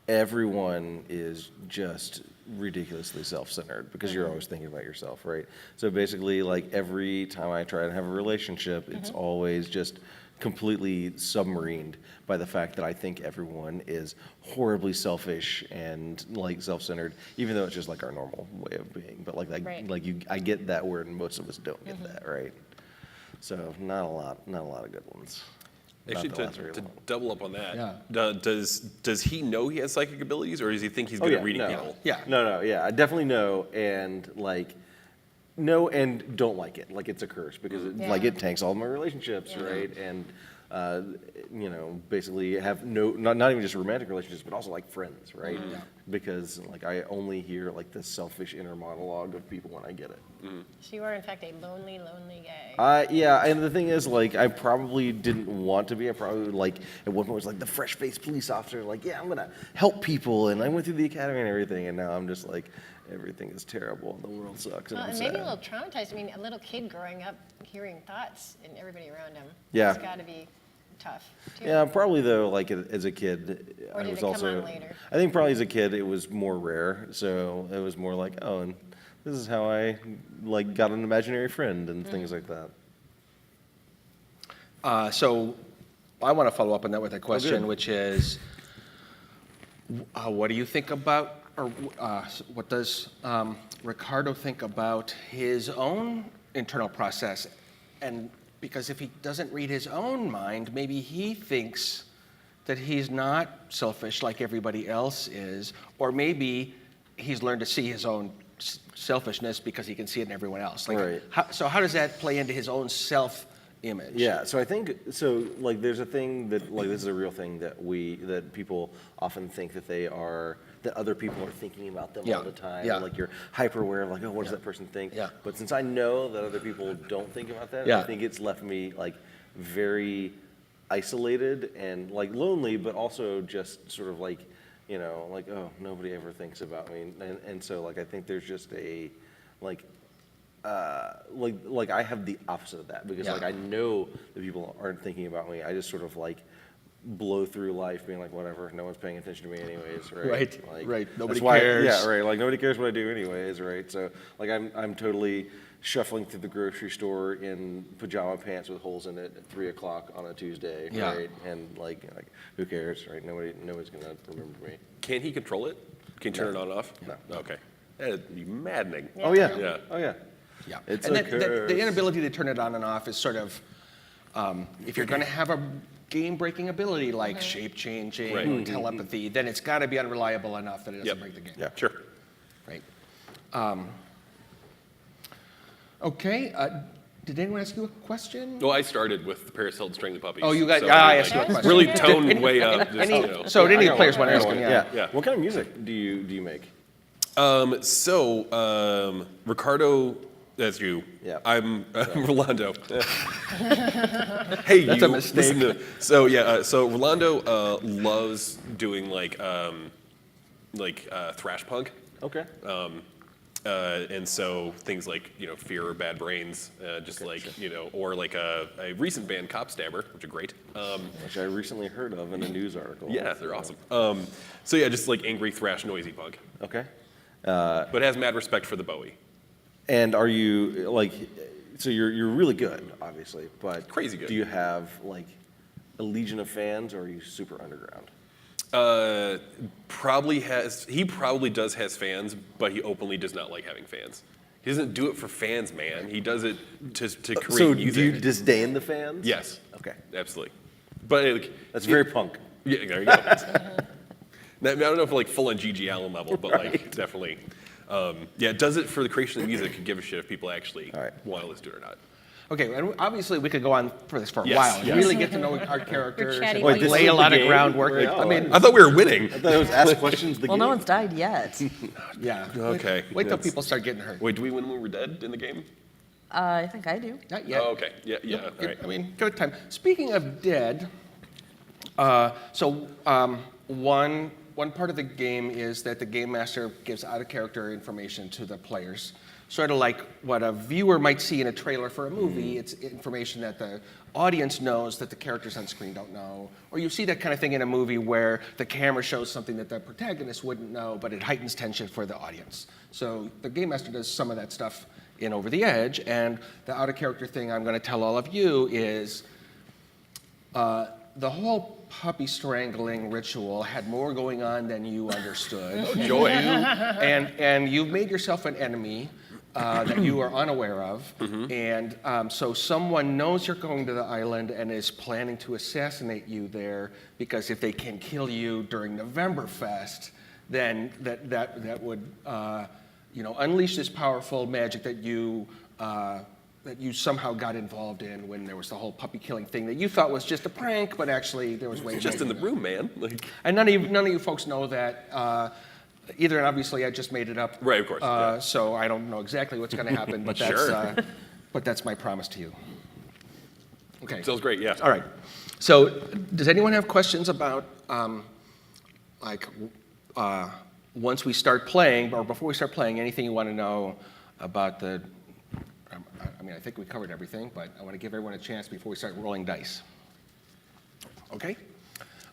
everyone is just ridiculously self-centered because you're always thinking about yourself, right? So basically, like, every time I try to have a relationship, it's always just completely submarined by the fact that I think everyone is horribly selfish and like self-centered, even though it's just like our normal way of being. But like, Right. I get that where most of us don't get that, right? So not a lot of good ones. Not Actually, that last very to long. double up on that, Yeah. does he know he has psychic abilities, or does he think he's Oh, good yeah, at reading no. people? Yeah. No, yeah, I definitely know, and like, no, and don't like it. Like, it's a curse because like Yeah. it tanks all my relationships, Yeah. right? And basically have not even just romantic relationships, but also like friends, right? Because like I only hear like this selfish inner monologue of people when I get it. So you are in fact a lonely, lonely guy. Yeah, and the thing is, like, I probably didn't want to be. I probably, like, at one point was like the fresh-faced police officer, like, yeah, I'm gonna help people, and I went through the academy and everything, and now I'm just like, everything is terrible, and the world sucks, and Well, I'm and maybe sad. a little traumatized. I mean, a little kid growing up hearing thoughts and everybody around him. Yeah. It's got to be tough. Too. Yeah, probably though, like as a kid, Or I did was it come also. on later? I think probably as a kid it was more rare, so it was more like, oh, and this is how I like got an imaginary friend and things like that. So I want to follow up on that with a question, good. which is, what do you think about, or what does Ricardo think about his own internal process? And because if he doesn't read his own mind, maybe he thinks that he's not selfish like everybody else is, or maybe he's learned to see his own selfishness because he can see it in everyone else. Like, Right. So how does that play into his own self-image? Yeah, so I think like there's a thing that like this is a real thing that people often think that other people are thinking about them all the time. Yeah. Like you're hyper aware of like, oh, what does that person think? Yeah. But since I know that other people don't think about that, Yeah. I think it's left me like very isolated and like lonely, but also just sort of like, like, oh, nobody ever thinks about me. And so like I think there's just a like I have the opposite of that because Yeah. like I know that people aren't thinking about me. I just sort of like blow through life being like whatever, no one's paying attention to me anyways, right? Right, Like, right. that's Nobody why- cares. Yeah, right. Like nobody cares what I do anyways, right? So like I'm totally shuffling through the grocery store in pajama pants with holes in it at 3:00 on a Tuesday, Yeah. right? And like who cares, right? Nobody's gonna remember me. Can he control it? Can he turn it on and off? No. Okay. That'd be maddening. Oh yeah. Yeah. Oh yeah. Yeah, It's and a the curse. inability to turn it on and off is sort of, if you're going to have a game-breaking ability like shape-changing, Right. or telepathy, then it's got to be unreliable enough that it doesn't Yep. break the game. Yeah. Sure. Right. Okay. did anyone ask you a question? Well, I started with the Paris Hilton strangling puppies. Oh, you got, so I asked you a question. really toned way up. Just, you know. So did any I got players one. want to I ask got him? one. Yeah. Yeah. What kind of music do you make? Ricardo, that's you. Yeah. I'm Rolando. Hey, That's you, a mistake. listen to- so Rolando loves doing like thrash punk. Okay. And so things like, Fear or Bad Brains, or like a recent band, Cop Stabber, which are great. Which I recently heard of in a news article. Yeah, they're awesome. Just like angry, thrash, noisy punk. Okay. But has mad respect for the Bowie. And are you like, so you're really good, obviously, but Crazy good. Do you have like a legion of fans, or are you super underground? He probably does has fans, but he openly does not like having fans. He doesn't do it for fans, man. He does it to create So music. do you disdain the fans? Yes. Okay. Absolutely. But That's very punk. yeah, there you go. I don't know if like full on G.G. Allen level, but like definitely. Does it for the creation of music and give a shit if people actually All right. want to listen to it or not. Okay, and obviously we could go on for this for a Yes, while and yes. really get to know our characters chatty and Wait, this lay is a the lot of game? groundwork. Wait, I mean, I thought we were winning. I thought it was ask questions. Well, no one's died yet. yeah. Okay, Wait till that's- people start getting hurt. Wait, do we win when we're dead in the game? I think I do. Not yet. Oh, okay. Yeah. All right. I mean, good time. Speaking of dead, one part of the game is that the game master gives out of character information to the players. Sort of like what a viewer might see in a trailer for a movie. It's information that the audience knows that the characters on screen don't know. Or you see that kind of thing in a movie where the camera shows something that the protagonist wouldn't know, but it heightens tension for the audience. So the game master does some of that stuff in Over the Edge, and the out of character thing I'm going to tell all of you is the whole puppy strangling ritual had more going on than you understood. Oh, joy. And you've made yourself an enemy that you are unaware of. And so someone knows you're going to the island and is planning to assassinate you there, because if they can kill you during Novemberfest, then that would unleash this powerful magic that you somehow got involved in when there was the whole puppy killing thing that you thought was just a prank, but actually there was way more. Just in the than that. room, man. Like, And none of you folks know that either, and obviously I just made it up. Right, of course, yeah. So I don't know exactly what's going to happen, but Sure. that's my promise to you. Okay. sounds great. Yeah. All right. So does anyone have questions about once we start playing, or before we start playing, anything you want to know about the? I think we covered everything, but I want to give everyone a chance before we start rolling dice. Okay?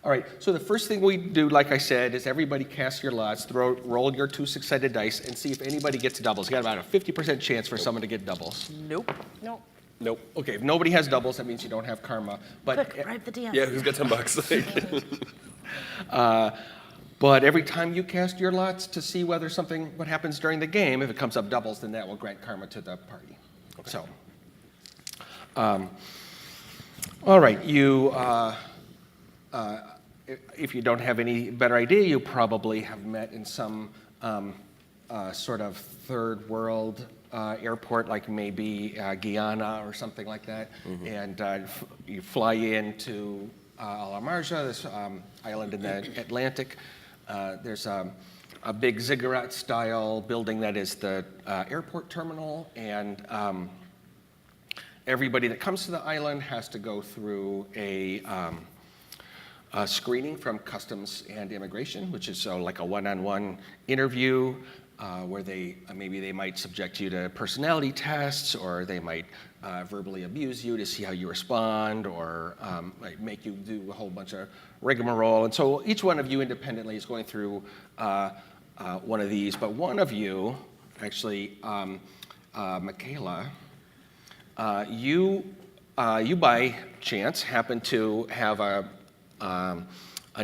All right, so the first thing we do, like I said, is everybody cast your lots, roll your 2 six-sided dice, and see if anybody gets doubles. You got about a 50% chance for someone to get doubles. Nope. Nope. Nope. Okay, if nobody has doubles, that means you don't have karma. But Quick, bribe the DM. Yeah. Who's got $10? But every time you cast your lots to see what happens during the game, if it comes up doubles, then that will grant karma to the party. Okay. So, all right, if you don't have any better idea, you probably have met in some sort of third world airport, like maybe Guyana or something like that, and you fly into La Marja, this island in the Atlantic. There's a big ziggurat-style building that is the airport terminal, and everybody that comes to the island has to go through a screening from Customs and Immigration, which is like a one-on-one interview where maybe they might subject you to personality tests, or they might verbally abuse you to see how you respond, or might make you do a whole bunch of rigmarole. And so each one of you independently is going through one of these, but one of you, actually, Michaela, you by chance happen to have an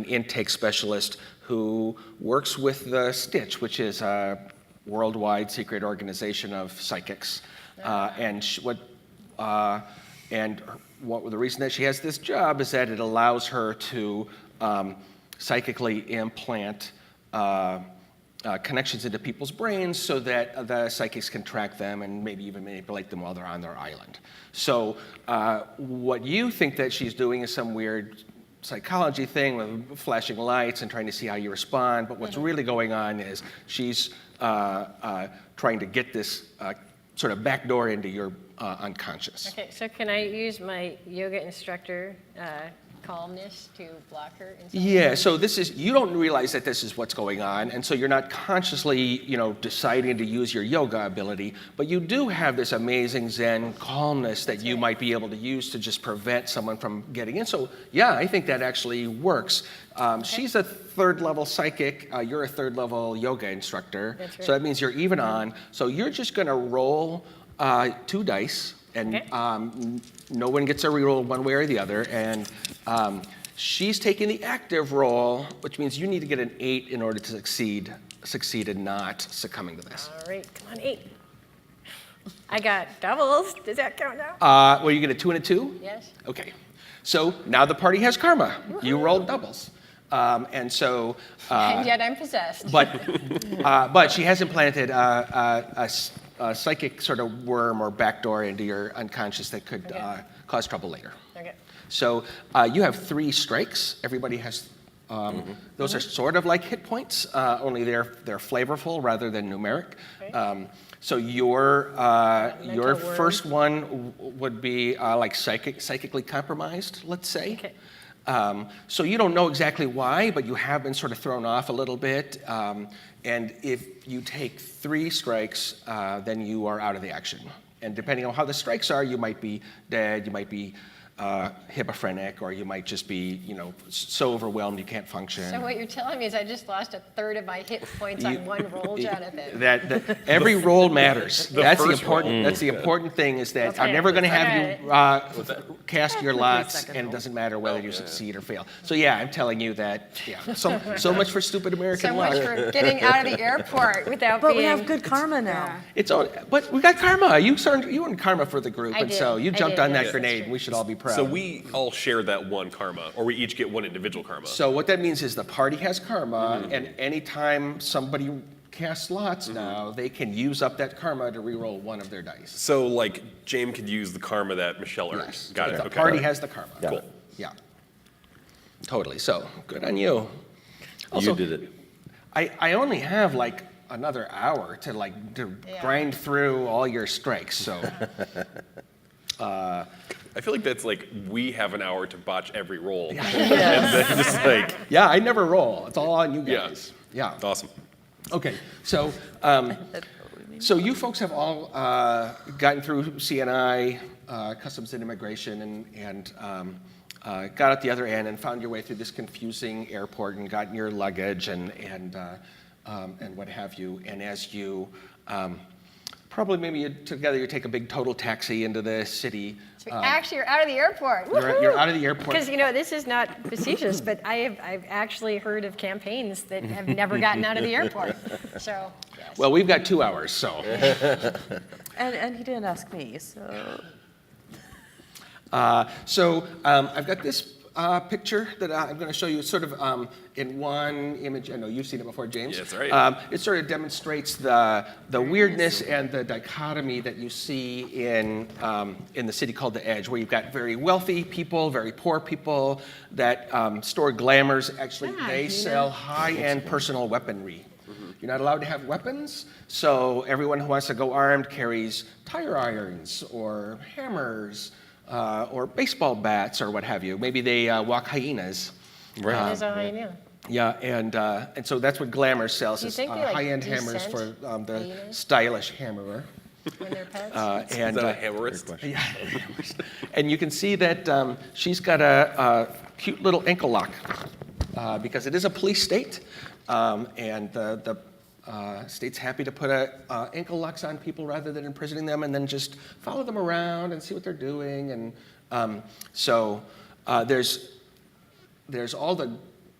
intake specialist who works with the Stitch, which is a worldwide secret organization of psychics. And the reason that she has this job is that it allows her to psychically implant connections into people's brains so that the psychics can track them and maybe even manipulate them while they're on their island. So what you think that she's doing is some weird psychology thing with flashing lights and trying to see how you respond, but what's really going on is she's trying to get this sort of backdoor into your unconscious. Okay, so can I use my yoga instructor calmness to block her? Yeah, so you don't realize that this is what's going on, and so you're not consciously, deciding to use your yoga ability, but you do have this amazing Zen calmness that you might be able to use to just prevent someone from getting in. So yeah, I think that actually works. She's a third-level psychic. You're a third-level yoga instructor. That's right. So that means you're even on. So you're just going to roll 2 dice. And no one gets a reroll one way or the other. And she's taking the active roll, which means you need to get an 8 in order to succeed and not succumbing to this. All right, come on, 8. I got doubles. Does that count now? Well, you get a 2 and a 2? Yes. Okay. So now the party has karma. You rolled doubles. And so... and yet I'm possessed. But she has implanted a psychic sort of worm or backdoor into your unconscious that could cause trouble later. Okay. So you have 3 strikes. Everybody has, those are sort of like hit points, only they're flavorful rather than numeric. Okay. So your Mental first one would be like psychically compromised, let's say. Okay. So you don't know exactly why, but you have been sort of thrown off a little bit. And if you take 3 strikes, then you are out of the action. And depending on how the strikes are, you might be dead, you might be hypophrenic, or you might just be, so overwhelmed you can't function. So what you're telling me is I just lost 1/3 of my hit points on one roll, Jonathan. That every roll matters. That's the first important. roll. That's the important thing. Is that Okay. I'm never going to have All you cast your Every lots, second and it roll. doesn't matter whether you succeed or fail. So yeah, I'm telling you that. Yeah. So much for stupid American So luck. much for getting out of the airport without But being... we have good karma now. But we got karma. You earned karma for the group, I and did. so you I jumped did, on yes, that that's grenade. true. And we should all be proud. So we all share that one karma, or we each get one individual karma. So what that means is the party has karma, and anytime somebody casts lots now, they can use up that karma to reroll one of their dice. So like James could use the karma that Michelle earned. Yes. Got it. The Okay. party has the karma. Yeah. Cool. Yeah. Totally. So good on you. Also, You did it. I only have like another hour to Yeah. grind through all your strikes. So I feel like that's like we have an hour to botch every roll. Yes. And then just like, yeah, I never roll. It's all on you Yeah. guys. Yeah. awesome. Okay. So so you folks have all gotten through CNI, Customs and Immigration, and got out the other end and found your way through this confusing airport and gotten your luggage and what have you. And as you probably together you take a big total taxi into the city. So actually, you're out of the airport. You're out of the airport. Because, this is not facetious, but I've actually heard of campaigns that have never gotten out of the airport. So, yes. Well, we've got 2 hours, so. And he didn't ask me, so. I've got this picture that I'm going to show you sort of in one image. I know you've seen it before, James. Yeah, that's right. It sort of demonstrates the weirdness and the dichotomy that you see in the city called the Edge, where you've got very wealthy people, very poor people that store glamours. Actually, they sell high-end personal weaponry. You're not allowed to have weapons, so everyone who wants to go armed carries tire irons or hammers or baseball bats or what have you. Maybe they walk hyenas. Right. That is all I knew. Yeah, and so that's what Glamour sells, Do you is think they, like, high-end hammers descent for the hyenas? stylish hammerer. When they're pets. And Is that a hammerist? yeah, and you can see that she's got a cute little ankle lock because it is a police state, and the state's happy to put ankle locks on people rather than imprisoning them, and then just follow them around and see what they're doing. And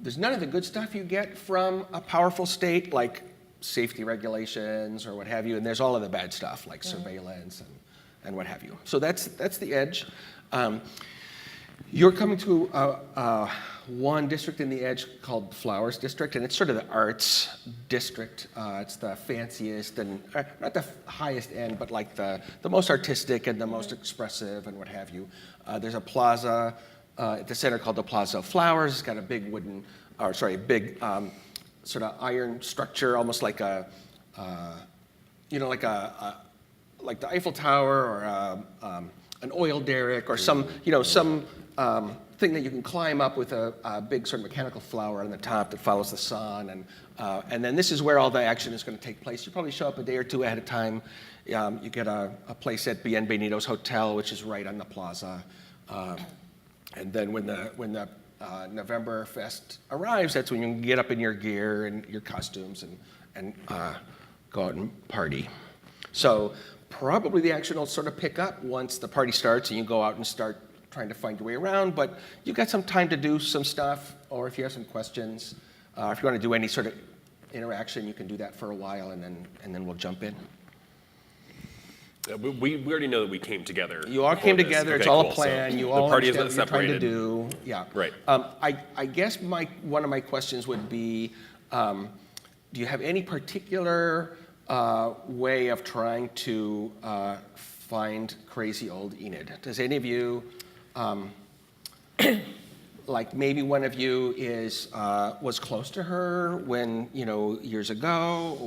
there's none of the good stuff you get from a powerful state, like safety regulations or what have you, and there's all of the bad stuff like surveillance and what have you. So that's the Edge. You're coming to a one district in the Edge called Flowers District, and it's sort of the arts district. It's the fanciest and not the highest end, but like the most artistic and the most expressive and what have you. There's a plaza at the center called the Plaza of Flowers. It's got a big big sort of iron structure, almost like a, like the Eiffel Tower or an oil derrick or some thing that you can climb up with a big sort of mechanical flower on the top that follows the sun. And then this is where all the action is going to take place. You probably show up a day or two ahead of time. You get a place at Bienvenido's Hotel, which is right on the plaza. And then when the November Fest arrives, that's when you can get up in your gear and your costumes and go out and party. So probably the action will sort of pick up once the party starts and you go out and start trying to find your way around, but you've got some time to do some stuff, or if you have some questions, if you want to do any sort of interaction, you can do that for a while, and then we'll jump in. We already know that we came together. You all came together. It's all a plan. You all the party understand isn't what you're trying to separated. do. Yeah. Right. I guess one of my questions would be, do you have any particular way of trying to find crazy old Enid? Does any of you, like maybe one of you was close to her when, years ago,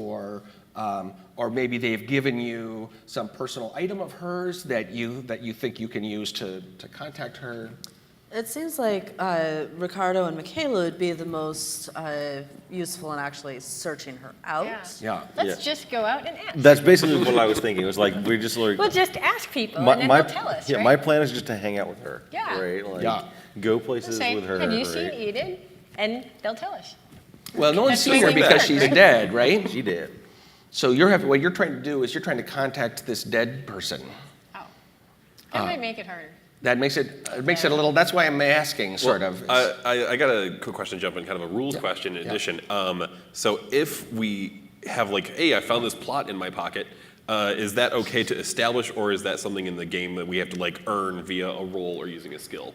or maybe they've given you some personal item of hers that you think you can use to contact her? It seems like Ricardo and Michaela would be the most useful in actually searching her out. Yeah. Let's just go out and ask. That's basically what I was thinking. It was like we just like We'll just ask people, and then they'll tell us, yeah. right? My plan is just to hang out with her. Yeah. Right. Like, Yeah. Go places Say, with her. have you seen right? Enid? And they'll tell us. Well, no one's That's seen her what we because learned, she's right? dead, right? She did. So what you're trying to do is you're trying to contact this dead person. Oh. That might make it harder. That makes it a little. That's why I'm asking, sort of. I got a quick question, jump in, kind of a rules question in addition. So if we have like, hey, I found this plot in my pocket, is that okay to establish, or is that something in the game that we have to like earn via a roll or using a skill?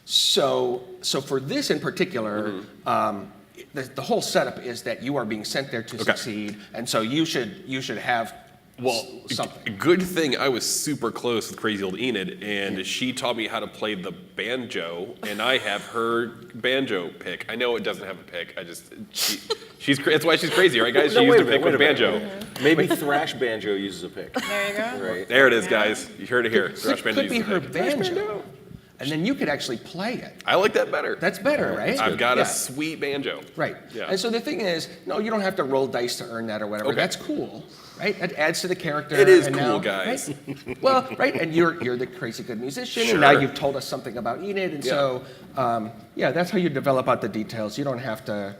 So for this in particular, the whole setup is that you are being sent there to succeed, and so you should have something. Good thing I was super close with Crazy Old Enid, and she taught me how to play the banjo, and I have her banjo pick. I know it doesn't have a pick. That's why she's crazy, right, guys? She used a pick with banjo. Maybe thrash banjo uses a pick. There you go. Right. There it is, guys. You heard it here. Thrash banjo Could be uses a her pick. banjo, and then you could actually play it. I like that better. That's better, right? I've got Yeah. a sweet banjo. Right. Yeah. And so the thing is, no, you don't have to roll dice to earn that or whatever. Okay. That's cool, right? It adds to the character. It is and cool, now, guys. Right? Well, right, and you're the crazy good musician, Sure. and now you've told us something about Enid, and Yeah. so that's how you develop out the details. You don't have to,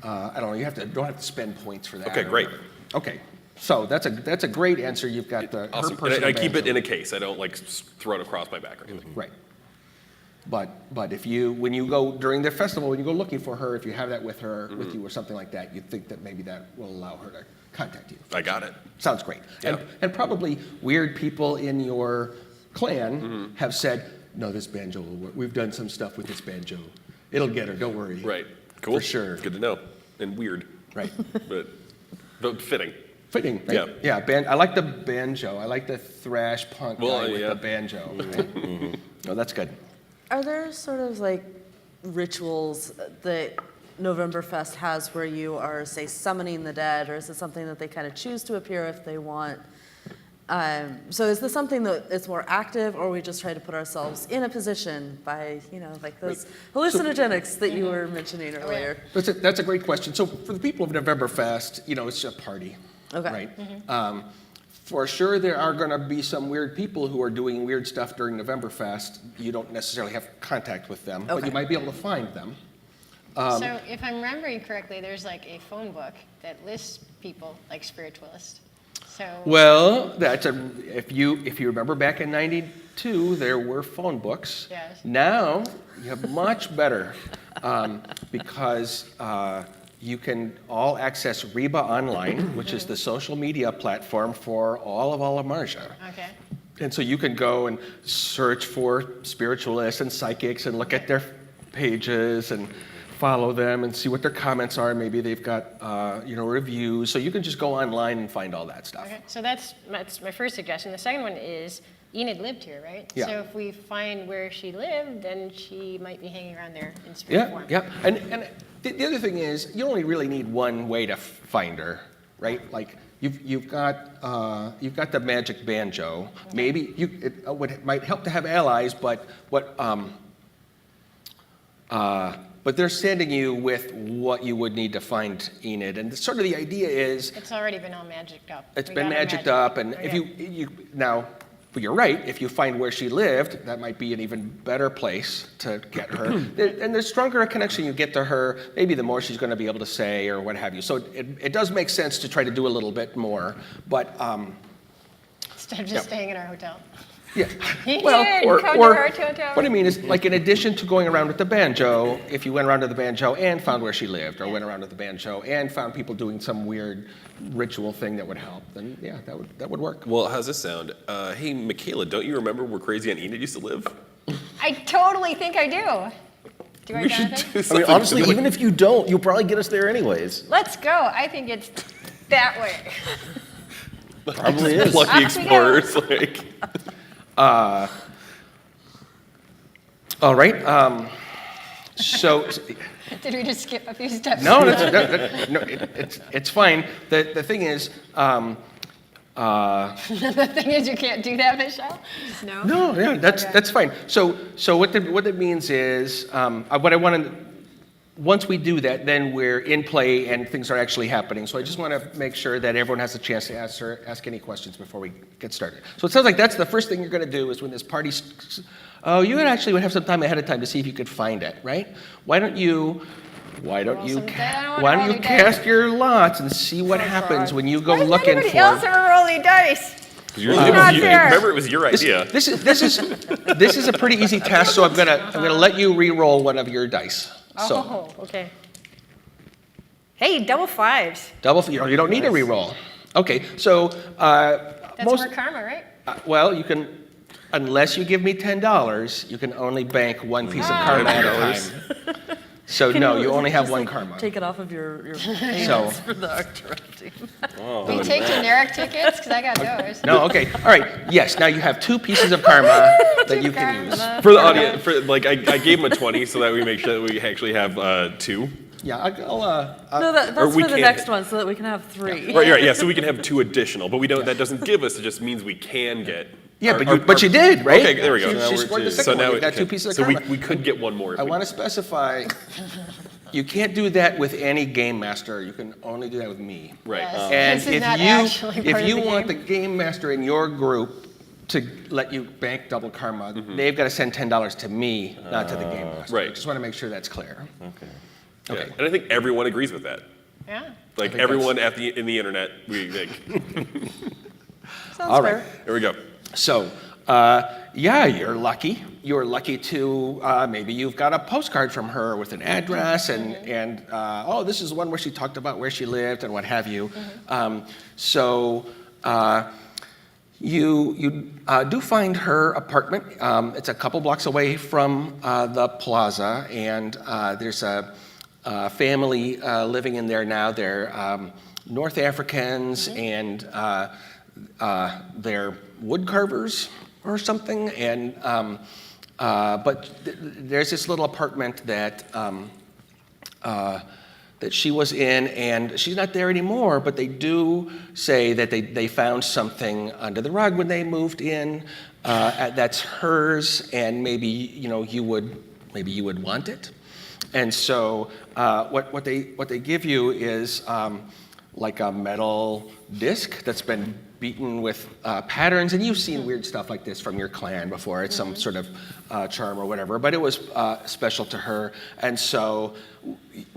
don't have to spend points for that. Okay, or great. whatever. Okay. So that's a great answer. You've got the her Awesome. And personal I keep it banjo. in a case. I don't like throw it across my back or anything. Right. But if when you go during the festival, when you go looking for her, if you have that with her, with you or something like that, you'd think that maybe that will allow her to contact you. I got it. Sounds great. Yeah. And probably weird people in your clan have said, no, this banjo will work. We've done some stuff with this banjo. It'll get her, don't worry. Right. Cool. For sure. Good to know. And weird. Right. But fitting. Fitting, right? Yeah. I like the banjo. I like the thrash punk Well, guy with yeah. the banjo. No, that's good. Are there sort of like rituals that Novemberfest has where you are, say, summoning the dead, or is it something that they kind of choose to appear if they want? So is this something that is more active, or we just try to put ourselves in a position by, like those hallucinogenics that you were mentioning earlier? That's a great question. So for the people of Novemberfest, it's a party, Okay. right? For sure, there are going to be some weird people who are doing weird stuff during Novemberfest. You don't necessarily have contact with them, but Okay. you might be able to find them. So if I'm remembering correctly, there's like a phone book that lists people like spiritualists. So Well, if you remember back in '92, there were phone books. Yes. Now you have much better because you can all access Reba Online, which is the social media platform for all of Alamarja. okay. And so you can go and search for spiritualists and psychics and look at their pages and follow them and see what their comments are. Maybe they've got reviews. So you can just go online and find all that stuff. Okay, so that's my first suggestion. The second one is Enid lived here, right? Yeah. So if we find where she lived, then she might be hanging around there in spirit form. Yeah. And the other thing is, you only really need one way to find her, right? Like you've got the magic banjo. Okay. Maybe it might help to have allies, but but they're sending you with what you would need to find Enid. And sort of the idea is It's already been all magicked up. it's We been got her magicked up, and Okay. if you now. But you're right, if you find where she lived, that might be an even better place to get her. And the stronger a connection you get to her, maybe the more she's going to be able to say or what have you. So it does make sense to try to do a little bit more. But Instead of just staying in our hotel. yeah. Enid, come to our hotel. What I mean is, like, in addition to going around with the banjo, if you went around to the banjo and found where she lived, or went around with the banjo and found people doing some weird ritual thing that would help, then yeah, that would work. Well, how's this sound? Hey, Michaela, don't you remember where Crazy Aunt Enid used to live? I totally think I do. Do I, We should Jonathan? do I something. mean, honestly, even if you don't, you'll probably get us there anyways. Let's go. I think it's that way. Probably is. Lucky Off we go. explorers, like. All right. So Did we just skip a few steps? no, it's fine. The thing is, The thing is, you can't do that, Michelle? No? no, yeah, that's Okay. that's fine. So what that means is, what I want to. Once we do that, then we're in play and things are actually happening. So I just want to make sure that everyone has a chance to ask any questions before we get started. So it sounds like that's the first thing you're going to do is when this party. You would actually have some time ahead of time to see if you could find it, right? Why don't you some dice. I don't why wanna don't you roll any dice. cast your lots and see what happens when you go Why does looking everybody for. else ever roll the dice? Remember, fair. remember, it was your idea. This is a pretty easy task, so I'm gonna let you re-roll one of your dice. So Oh, okay. Hey, double fives. you don't need to re-roll. Okay, so That's most more karma, right? well, you can, unless you give me $10, you can only bank one piece of karma at a time. So Can no, you only have just, one like, karma. Take it off of your payments for the art directing. We take generic tickets, because I got those. No, okay, all right. Yes, now you have 2 pieces of karma that you can use. For the audience, I gave him a 20 so that we make sure that we actually have 2. Yeah, I'll No, that's or we for the can't- next one, so that we can have 3. Right, yeah. So we can have 2 additional, but we don't. That doesn't give us. It just means we can get. Yeah, our- but you did, right? Okay, there we go. She scored the So second now one. You it got 2 can- pieces of So karma. we could get one more. If I we- want to specify, you can't do that with any game master. You can only do that with me. Right. Yes. And This is not actually part if of you the want the game. game master in your group to let you bank double karma, they've got to send $10 to me, not to the game master. Right. I just want to make sure that's clear. Okay. Yeah. Okay. And I think everyone agrees with that. Yeah. Like think everyone in the internet, we like. Sounds All right. fair. Here we go. So, yeah, you're lucky. You're lucky to maybe you've got a postcard from her with an address and oh, this is the one where she talked about where she lived and what have you. So you do find her apartment. It's a couple blocks away from the plaza, and there's a family living in there now. They're North Africans, and they're wood carvers or something. And but there's this little apartment that that she was in, and she's not there anymore, but they do say that they found something under the rug when they moved in that's hers, and maybe you would want it. And so what they give you is like a metal disc that's been beaten with patterns, and you've seen weird stuff like this from your clan before. It's some sort of charm or whatever, but it was special to her, and so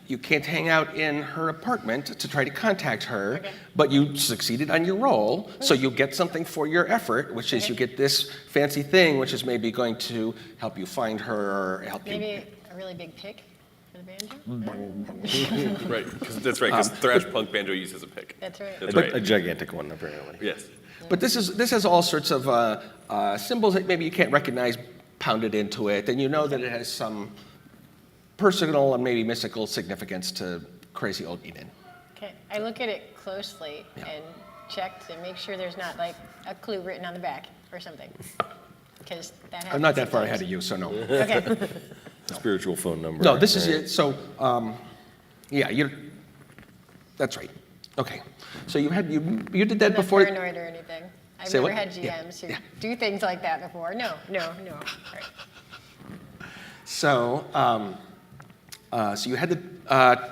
you can't hang out in her apartment to try to contact her, but you succeeded on your roll, so you'll get something for your effort, which is you get this fancy thing, which is maybe going to help you find her or help you. Maybe a really big pick for the banjo? Right. That's right. Because thrash punk banjo uses a pick. That's right. That's But a right. gigantic one, apparently. Yes. But this has all sorts of symbols that maybe you can't recognize pounded into it, and you know that it has some personal and maybe mystical significance to crazy old Eden. Okay, I look at it closely and check to make sure there's not like a clue written on the back or something. Because that happens I'm not that far sometimes. ahead of you, so no. Okay, Spiritual phone number. No, this is right? it. So, yeah, that's right. Okay. So you did that I'm not before. paranoid or anything. I've Say never what? had GMs who do things like that before. No. All right. So, so you had the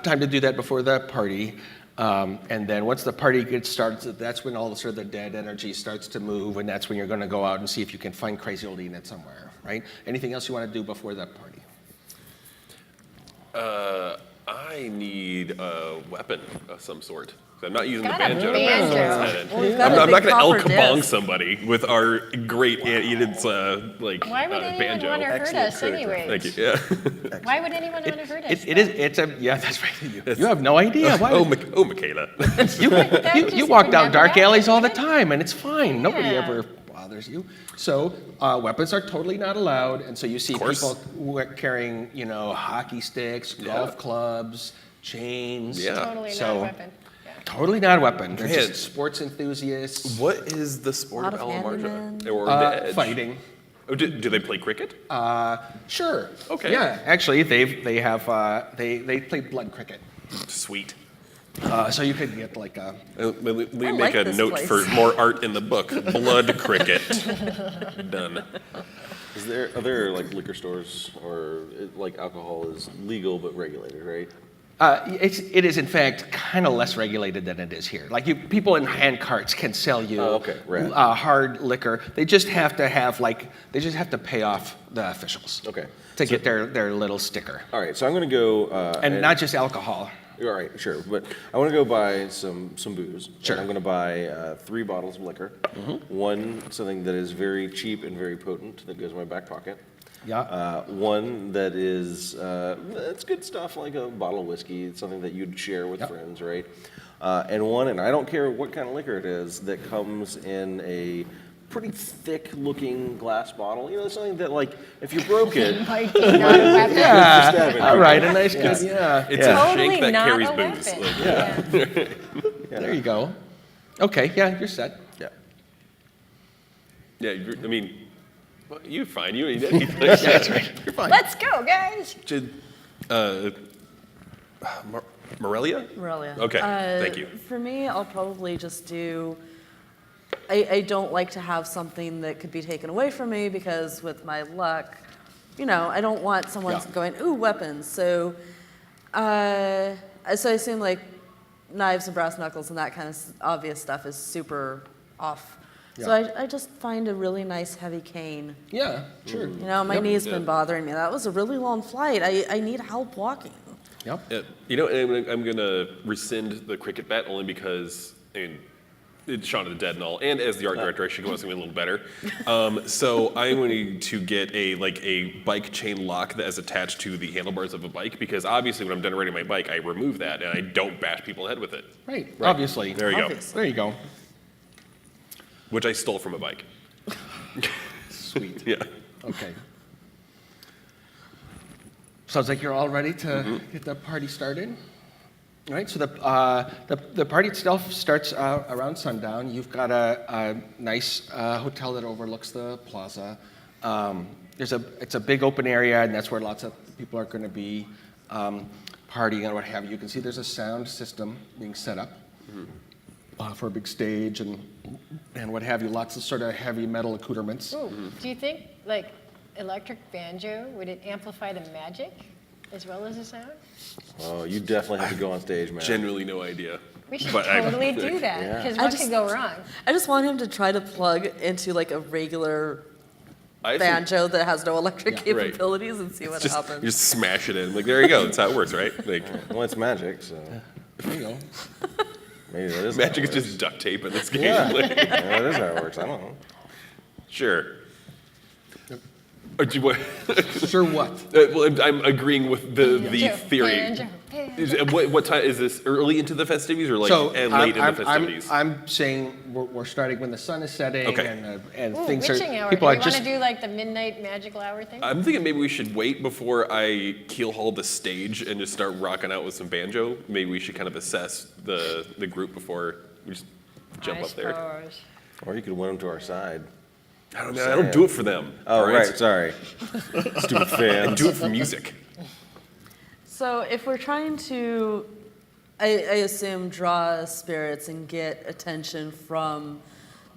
time to do that before the party, and then once the party gets started, that's when all the sort of the dead energy starts to move, and that's when you're going to go out and see if you can find crazy old Enid somewhere, right? Anything else you want to do before that party? I need a weapon of some sort. I'm not using Got the a banjo. banjo. That's Well, we've got I'm a not big going to El copper Kabong disc. somebody with our great Aunt Enid's Why would anyone banjo. want to hurt Excellent us critic. anyway? Thank you. Yeah. Why would anyone want to hurt us? It's a, yeah, that's right. You have no idea. Why? Oh, Michaela. You just walk would down never dark happen, alleys all the would it? time, and it's fine. Nobody Yeah. ever bothers you. So weapons are totally not allowed, and so you see course. people carrying, hockey sticks, golf clubs, chains. Yeah. Totally So- not a weapon. Yeah. Totally not a weapon. They're Man. just sports enthusiasts. What is the sport Lot of of Alamarja? handymen. Or the Edge? Fighting. Oh, do they play cricket? Sure. Okay. Yeah, actually, they play blood cricket. Sweet. So you could get like a. Let me I make like a this note place. for more art in the book. Blood cricket. Done. Are there like liquor stores or like alcohol is legal but regulated, right? It is in fact kind of less regulated than it is here. Like people in hand carts can sell you Oh, okay, right. hard liquor. They just have to pay off the officials. Okay. To get their little sticker, All right, so I'm going to go. and not just alcohol. All right, sure, but I want to go buy some booze. Sure. And I'm going to buy 3 bottles of liquor. One something that is very cheap and very potent that goes in my back pocket. Yeah. One that is it's good stuff like a bottle of whiskey. It's something that you'd share with Yep. friends, right? And I don't care what kind of liquor it is, that comes in a pretty thick-looking glass bottle. Something that like if you broke it. Might be not a weapon. Yeah. All right, a nice good. Yeah. It's Yeah. a Totally shank that not carries a booze. weapon. Like, Yeah. There you go. Okay. Yeah, you're set. Yeah. yeah, I mean, well, you're fine. You ain't anything. That's right. You're fine. Let's go, guys. Morelia? Morelia. Okay, thank you. For me, I'll probably just do. I don't like to have something that could be taken away from me because with my luck, I don't want someone Yeah. going, ooh, weapons. So I assume like knives and brass knuckles and that kind of obvious stuff is super off. So Yeah. I just find a really nice heavy cane. Yeah. Sure. My Yep. knee's Yeah. been bothering me. That was a really long flight. I need help walking. Yep. I'm going to rescind the cricket bet only because, it's Shaun of the Dead and all, and as the art director, I should go something a little better. So I'm going to get a bike chain lock that is attached to the handlebars of a bike, because obviously when I'm done riding my bike, I remove that and I don't bash people in the head with it. Right. Obviously. There you go. Obviously. There you go. Which I stole from a bike. Sweet. Yeah. Okay. Sounds like you're all ready to get the party started. All right, so the party itself starts around sundown. You've got a nice hotel that overlooks the plaza. It's a big open area, and that's where lots of people are going to be partying and what have you. You can see there's a sound system being set up for a big stage and what have you. Lots of sort of heavy metal accoutrements. Ooh, do you think like electric banjo, would it amplify the magic as well as the sound? Oh, you definitely have to go on stage, man. Genuinely no idea. We should But I- totally do that, Yeah. because I what just- could go wrong? I just want him to try to plug into like a regular I think banjo that has no electric Yeah. Right. capabilities and see what just, happens. you just smash it in. Like, there you go. That's how it works, right? Like, Well, it's magic, so There you go. maybe that is how magic it is works. just duct tape in this game. Yeah, Like, that is how it works. I don't know. sure. Do you, Sure what? well, I'm agreeing with the Banjo, theory. banjo. What time is this? Early into the festivities or like late in the festivities? I'm saying we're starting when the sun is setting Okay. and Ooh, things witching are. hour. People Do are we want just. to do like the midnight magical hour thing? I'm thinking maybe we should wait before I keelhaul the stage and just start rocking out with some banjo. Maybe we should kind of assess the group before we just jump up there. Suppose. Or you could win them to our side. I don't know. I don't do it for them. Oh, all right. Sorry. Stupid I fans. do it for music. So if we're trying to, I assume, draw spirits and get attention from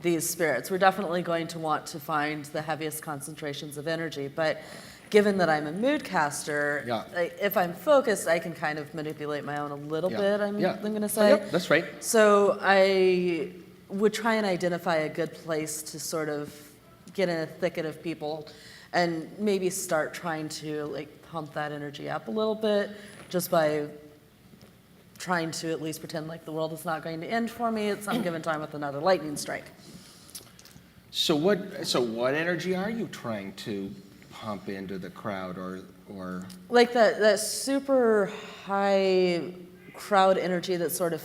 these spirits, we're definitely going to want to find the heaviest concentrations of energy. But given that I'm a mood caster, Yeah. if I'm focused, I can kind of manipulate my own a little bit, I'm going to say. Yep, that's right. So I would try and identify a good place to sort of get in a thicket of people and maybe start trying to like pump that energy up a little bit just by trying to at least pretend like the world is not going to end for me at some given time with another lightning strike. So what energy are you trying to pump into the crowd or? Like that super high crowd energy that sort of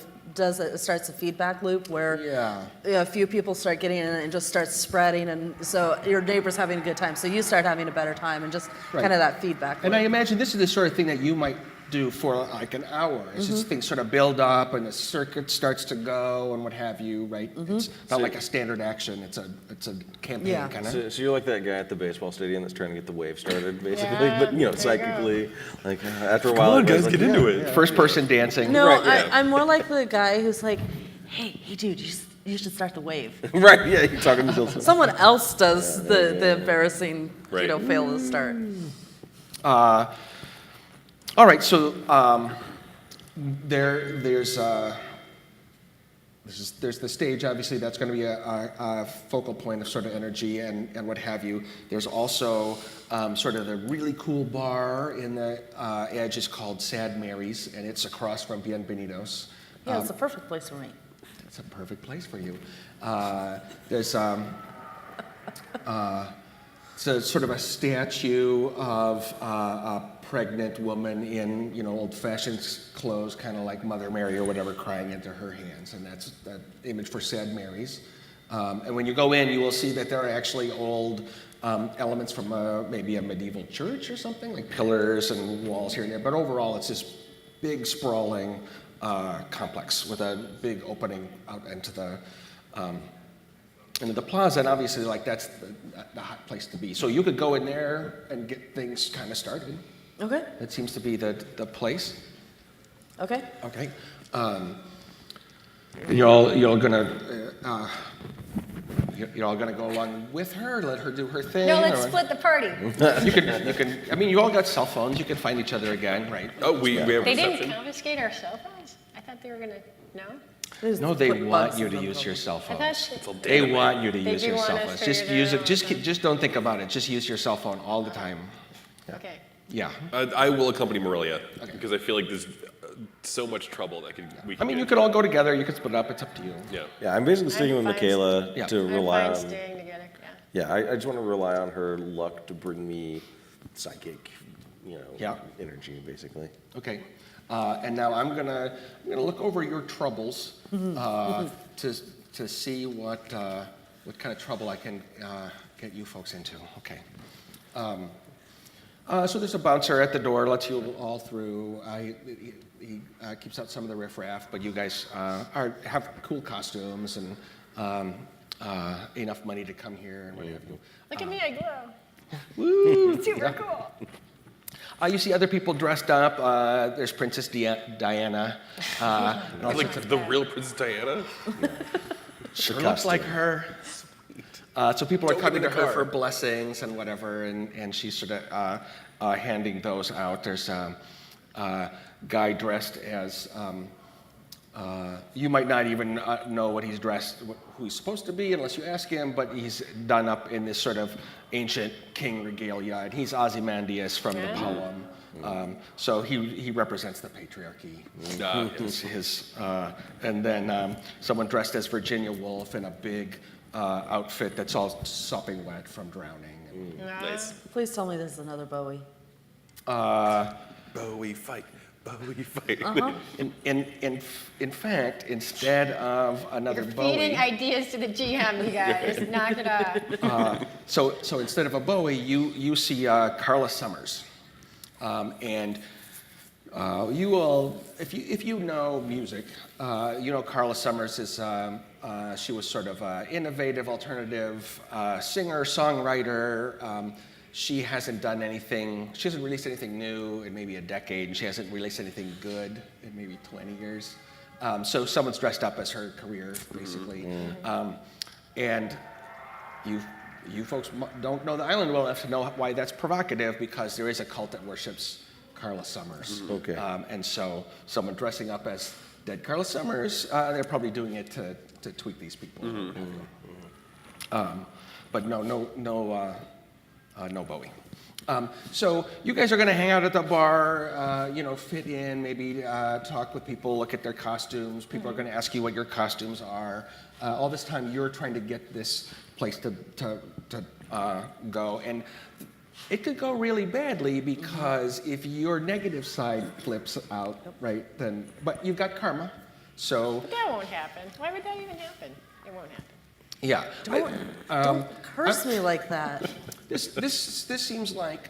starts a feedback loop where Yeah. a few people start getting in and it just starts spreading, and so your neighbor's having a good time, so you start having a better time, and just Right. kind of that feedback And loop. I imagine this is the sort of thing that you might do for like an hour. It's just things sort of build up and the circuit starts to go and what have you, right? It's not like a standard action. It's a campaign Yeah. kind of. So you're like that guy at the baseball stadium that's trying to get the wave started, basically. Yeah, But you know, there you go. psychically, like after a while, on, everybody's guys, like, get into yeah, it. First person dancing. No, Right, yeah. I'm more like the guy who's like, hey dude, you should start the wave. yeah. Right? Yeah, you're talking to Dilson. Someone else does the embarrassing, Right. fail to start. All right, so there's the stage. Obviously, that's going to be a focal point of sort of energy and what have you. There's also sort of the really cool bar in the edge is called Sad Mary's, and it's across from Bienvenidos. Yeah, it's a perfect place for me. It's a perfect place for you. There's it's a sort of a statue of a pregnant woman in old-fashioned clothes, kind of like Mother Mary or whatever, crying into her hands, and that's that image for Sad Mary's. And when you go in, you will see that there are actually old elements from maybe a medieval church or something, like pillars and walls here and there. But overall, it's this big, sprawling complex with a big opening out into the plaza, and obviously, like that's the hot place to be. So you could go in there and get things kind of started. Okay, That seems to be the place. okay. Okay. You're all gonna go along with her, let her do her thing. No, let's or- split the party. You can. I mean, you all got cell phones. You can find each other again, right? Oh, we have They reception. didn't confiscate our cell phones? I thought they were gonna, no? No, they Put want bugs you in to them. use your cell I phone. thought They want you to They use do your want cell us phones. to Just do use their it. own Just don't think about it. Just use your cell phone all the time. Okay. Yeah. I will accompany Morelia because I feel like there's so much trouble that we can I mean, get you could all go together. You could split up. It's up to you. Yeah. Yeah, I'm basically sticking with fine Michaela Yeah. to I'm rely fine on. staying together, Yeah, I just want to rely on her luck to bring me psychic, Yeah. energy, basically. Okay. And now I'm gonna look over your troubles to see what kind of trouble I can get you folks into. Okay. So there's a bouncer at the door, lets you all through. He keeps out some of the riffraff, but you guys have cool costumes and enough money to come here and what have you. Look at me, I glow. Woo! Super cool. You see other people dressed up. There's Princess Diana. Like the real Princess Diana. Sure looks like her. So people are Don't coming get to in the her for car. blessings and whatever, and she's sort of handing those out. There's a guy dressed as, you might not even know what he's dressed, who he's supposed to be unless you ask him, but he's done up in this sort of ancient king regalia, and he's Ozymandias from the poem. So he represents the patriarchy. And then someone dressed as Virginia Woolf in a big outfit that's all sopping wet from drowning. Nice. Please tell me this is another Bowie. Bowie fight. Bowie fight. In fact, instead of another You're Bowie, feeding ideas to the GM, you guys. Knock it off. so instead of a Bowie, you see Carla Summers, and you all, if you know music, you know Carla Summers is she was sort of an innovative alternative singer songwriter. She hasn't done anything. She hasn't released anything new in maybe a decade, and she hasn't released anything good in maybe 20 years. So someone's dressed up as her career, basically, and you folks don't know the island well enough to know why that's provocative, because there is a cult that worships Carla Summers. Okay. And so someone dressing up as dead Carla Summers, they're probably doing it to tweak these people. But no Bowie. So you guys are going to hang out at the bar, fit in, maybe talk with people, look at their costumes. People are going to ask you what your costumes are. All this time you're trying to get this place to go. And it could go really badly, because if your negative side flips out, right, then, but you've got karma. So But that won't happen. Why would that even happen? It won't happen. yeah. Don't curse me like that. This seems like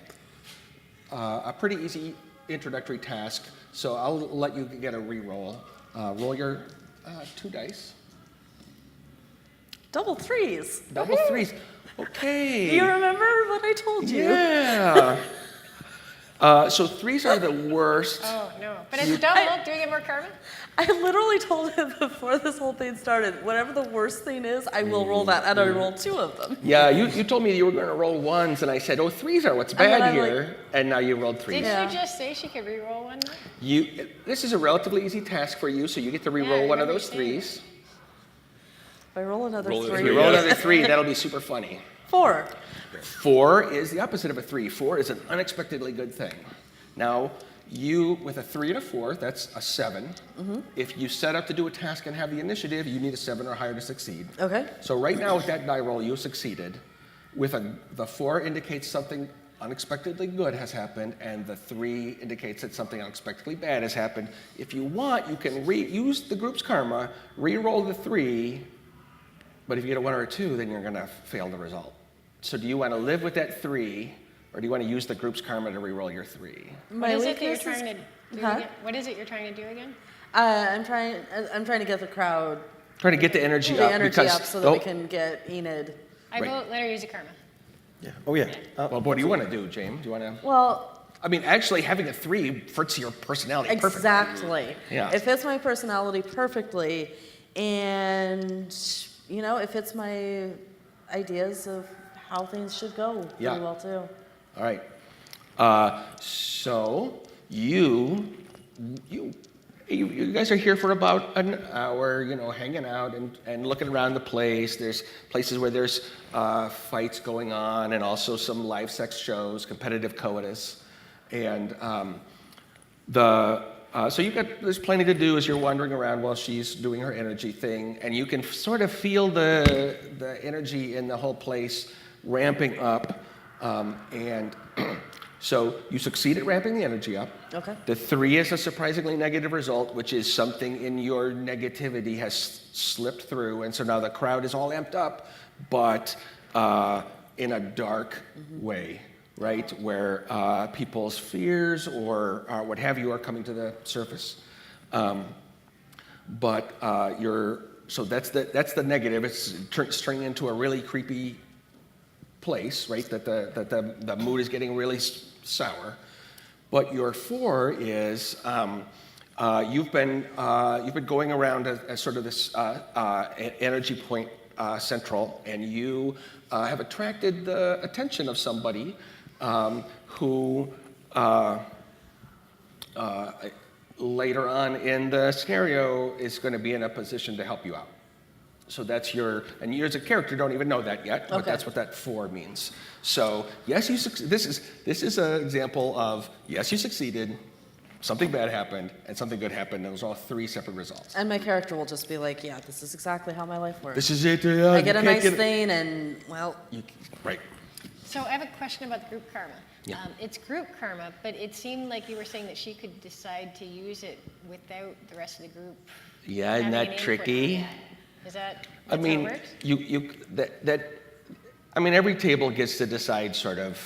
a pretty easy introductory task, so I'll let you get a re-roll. Roll your 2 dice. Double threes. Double threes. Okay. Do you remember what I told you? Yeah. So threes are the worst. Oh, no. But it's double. Do we get more karma? I literally told him before this whole thing started, whatever the worst thing is, I will roll that, and I rolled 2 of them. Yeah, you told me you were going to roll ones, and I said, oh, threes are what's then bad I'm here, and now you rolled threes. Did Yeah. you just say she could re-roll one? Though? This is a relatively easy task for you, so you get to Yeah, re-roll I one of remember those you saying threes. If I roll another Roll it If three. you roll another 3, that'll be super funny. 4. 4 is the opposite of a 3. 4 is an unexpectedly good thing. Now, you, with a 3 and a 4, that's a 7. If you set up to do a task and have the initiative, you need a 7 or higher to succeed. Okay. So right now with that die roll, you succeeded. With the 4 indicates something unexpectedly good has happened, and the 3 indicates that something unexpectedly bad has happened. If you want, you can use the group's karma, re-roll the 3, but if you get a 1 or a 2, then you're going to fail the result. So do you want to live with that 3, or do you want to use the group's karma to re-roll your 3? What is it that you're weakness trying to do Huh? again? What is it you're trying to do again? I'm trying to get the crowd, Trying to get the energy the up, energy because up so that we can get Enid. I Right. vote let her use a karma. Yeah. Oh, yeah. well, what do you want to do, James? Do you want to? Well, I mean, actually, having a 3 fits your personality perfectly. exactly. Yeah. It fits my personality perfectly, and it fits my ideas of how things should go Yeah. pretty well too. All right. So you guys are here for about an hour, hanging out and looking around the place. There's places where there's fights going on, and also some live sex shows, competitive coitus, and so there's plenty to do as you're wandering around while she's doing her energy thing, and you can sort of feel the energy in the whole place ramping up, and so you succeed at ramping the energy up. Okay. The 3 is a surprisingly negative result, which is something in your negativity has slipped through, and so now the crowd is all amped up, but in a dark way, right? Where people's fears or what have you are coming to the surface. So that's the negative. It's turning into a really creepy place, right? That the mood is getting really sour. But your 4 is you've been going around as sort of this energy point central, and you have attracted the attention of somebody who later on in the scenario is going to be in a position to help you out. So that's and you as a character don't even know that yet, but Okay. that's what that 4 means. So yes, this is an example of yes, you succeeded, something bad happened, and something good happened. Those are all 3 separate results. And my character will just be like, yeah, this is exactly how my life works. This is it. I get a nice thing, and well, Right. So I have a question about the group karma. Yeah. It's group karma, but it seemed like you were saying that she could decide to use it without the rest of the group. Yeah, having isn't an that input tricky? on that. Is that I that's mean, how it works? I mean, every table gets to decide sort of,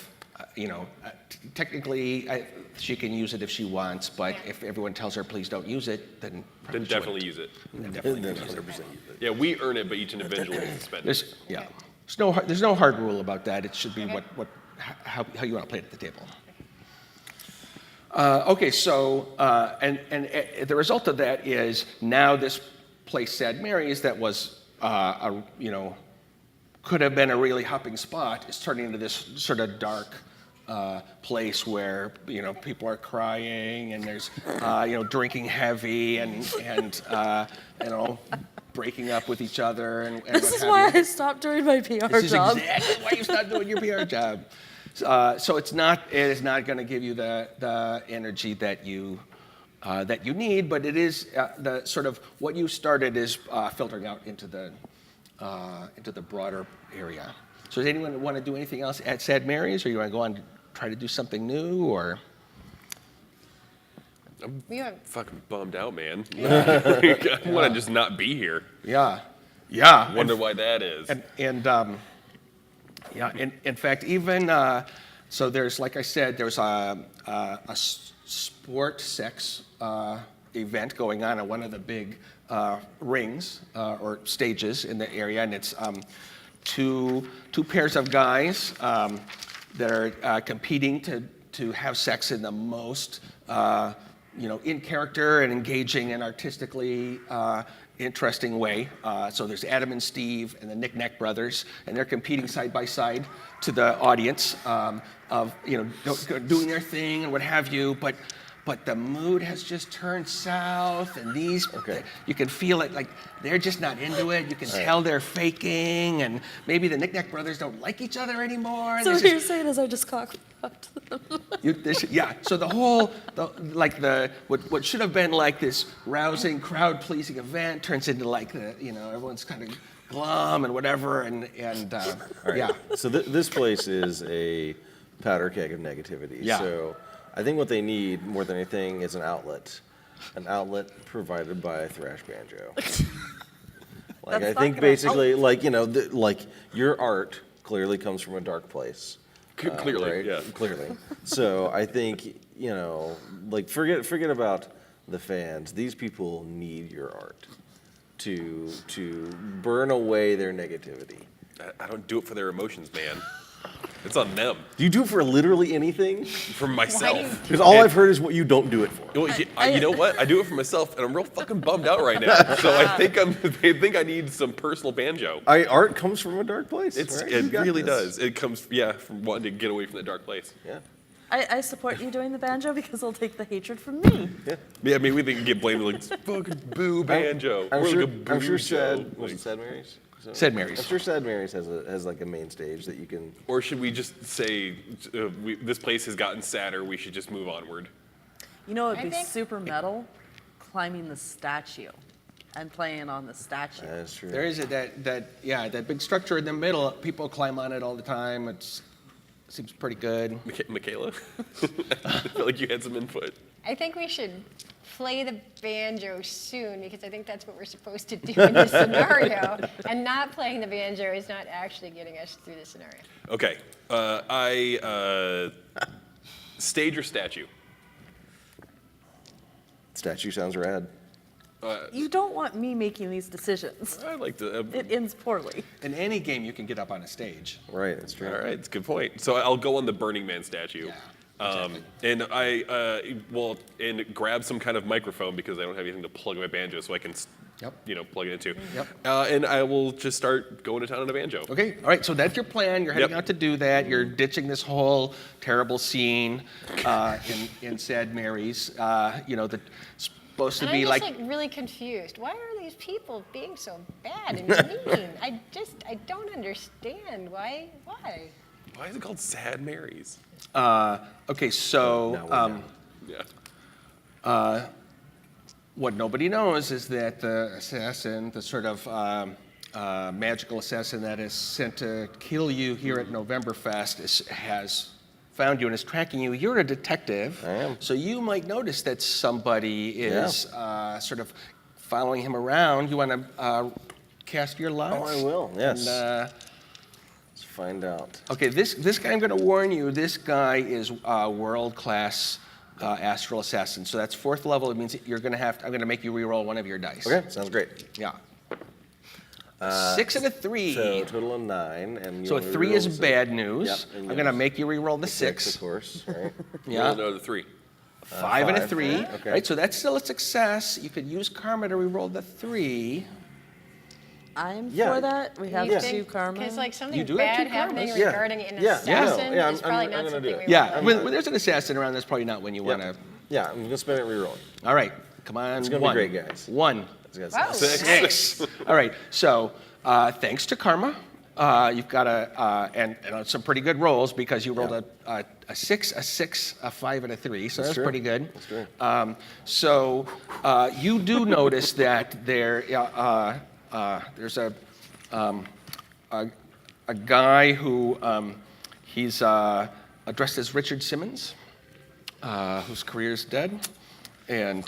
technically, she can use it if she wants, but Yeah. if everyone tells her, please don't use it, then probably Then she definitely wouldn't. use it. Then definitely Then use it. 100% use it. Yeah, we earn it, but each individual gets to spend it. There's no hard rule about that. It should be Okay. how you want to play it at the table. Okay, so the result of that is now this place, Sad Mary's, that was could have been a really hopping spot, is turning into this sort of dark place where people are crying and there's drinking heavy and breaking up with each other and This what is have why you. I stopped doing my PR This is job. exactly why you stopped doing your PR job. So it is not going to give you the energy that you need, but it is the sort of what you started is filtering out into the broader area. So does anyone want to do anything else at Sad Mary's, or you want to go on to try to do something new, or? We have Fucking bummed out, man. I want to just not be here. Yeah. Wonder why that is. In fact, even so, there's, like I said, there's a sport sex event going on at one of the big rings or stages in the area, and it's two pairs of guys that are competing to have sex in the most in character and engaging and artistically interesting way. So there's Adam and Steve and the Knick Knack brothers, and they're competing side by side to the audience of doing their thing and what have you. But the mood has just turned south, and you can feel it, like they're just not into it. You can tell they're faking, and maybe the Knick Knack brothers don't like each other anymore. and So there's what just- you're saying is I just cockblocked them. So what should have been like this rousing, crowd-pleasing event turns into like everyone's kind of glum and whatever, and yeah. So this place is a powder keg of negativity. Yeah. So I think what they need more than anything is an outlet provided by Thrash Banjo. Like That's I not think gonna basically, like your art clearly comes from a dark place. Clearly, right? yeah. Clearly. So I think forget about the fans. These people need your art to burn away their negativity. I don't do it for their emotions, man. It's on them. Do you do it for literally anything? For myself. Because all I've heard is what you don't do it for. Well, you know what? I do it for myself, and I'm real fucking bummed out right now. So I think I need some personal banjo. Art comes from a dark place. right? It You got really this. does. It comes, from wanting to get away from the dark place. Yeah. I support you doing the banjo because it'll take the hatred from me. Yeah, I mean, we can get blamed like fucking boo banjo. I'm We're sure. like a boo I'm sure. show. Was it Sad Mary's? Sad Mary's. I'm sure Sad Mary's has like a main stage that you can. Or should we just say this place has gotten sadder? We should just move onward. You know, it'd I be think- super metal climbing the statue and playing on the statue. That's true. There is that big structure in the middle. People climb on it all the time. Seems pretty good. Michaela, I feel like you had some input. I think we should play the banjo soon because I think that's what we're supposed to do in this scenario. And not playing the banjo is not actually getting us through the scenario. Okay, stage or statue? Statue sounds rad. You don't want me making these decisions. I'd like to. It ends poorly. In any game, you can get up on a stage. Right. That's true. All right, it's a good point. So I'll go on the Burning Man statue. Yeah, And I will grab some kind of microphone because I don't have anything to plug my banjo, so I can, plug it into. Yep. And I will just start going to town on a banjo. Okay, all right, so that's your plan. You're heading Yep. out to do that. You're ditching this whole terrible scene in Sad Mary's. That's supposed to And be I'm like. just really confused. Why are these people being so bad and mean? I don't understand. Why? Why is it called Sad Mary's? Okay, so Now we know. Yeah. what nobody knows is that the assassin, the sort of magical assassin that is sent to kill you here at Novemberfest has found you and is tracking you. You're a detective. I am. So you might notice that somebody is sort of following him around. You want to cast your lots? Oh, I will, yes. And, Let's find out. okay, this guy, I'm going to warn you, this guy is world-class astral assassin. So that's 4th level. It means you're going to I'm going to make you re-roll one of your dice. Okay, sounds great. Yeah. 6 and a 3. So total of 9, and So a 3 is bad news. Yep, and I'm going to make you re-roll the 6. Of course, right? Yeah. Roll another 3. 5 and a 5. 3. Okay. Right, so that's still a success. You could use karma to re-roll the 3. I'm Yeah. for that. We have You 2 think- karma. Because like You something do have bad 2 happening karmas. Yeah. regarding an Yeah, yeah, assassin no, yeah, is I'm probably gonna not do something it. we Yeah, want. when there's an assassin around, that's probably not when you want to. Yeah, I'm gonna spend it re-rolling. All right, come on. It's gonna be 1. great, guys. 1. Wow. 6. All right, so thanks to karma, you've got and some pretty good rolls because you rolled a 6, a 6, a 5, and a 3, so that's true. pretty good. That's true. So you do notice that there's a guy who he's dressed as Richard Simmons, whose career is dead, and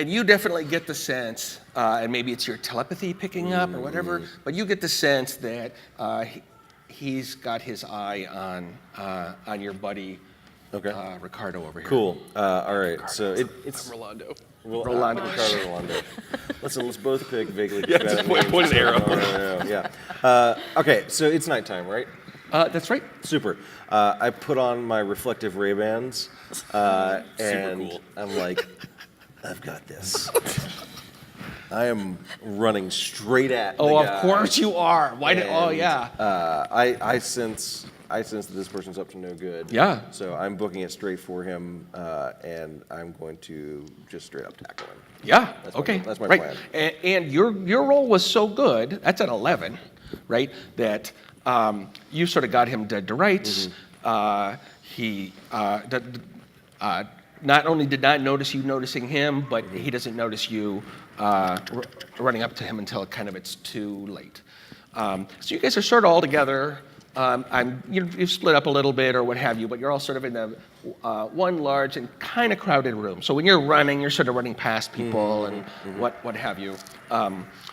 you definitely get the sense, and maybe it's your telepathy picking up or whatever, but you get the sense that he's got his eye on your buddy, Ricardo over here. Cool. All right. So it's Rolando. Rolando. Ricardo Rolando. Listen, let's both pick vaguely. Yeah, just point an arrow. No, yeah. Okay, so it's nighttime, right? That's right. Super. I put on my reflective Ray-Bans, and cool. I'm like, I've got this. I am running straight at the Oh, guy. of course you are. Why did? Oh, And, yeah. I sense that this person's up to no good. Yeah. So I'm booking it straight for him, and I'm going to just straight up tackle him. Yeah. That's my- Okay. that's my right. plan. And your roll was so good. That's an 11, right? That you sort of got him dead to rights. He not only did not notice you noticing him, but he doesn't notice you running up to him until it's too late. So you guys are sort of all together. You've split up a little bit or what have you, but you're all sort of in the one large and kind of crowded room. So when you're running, you're sort of running past people and what have you.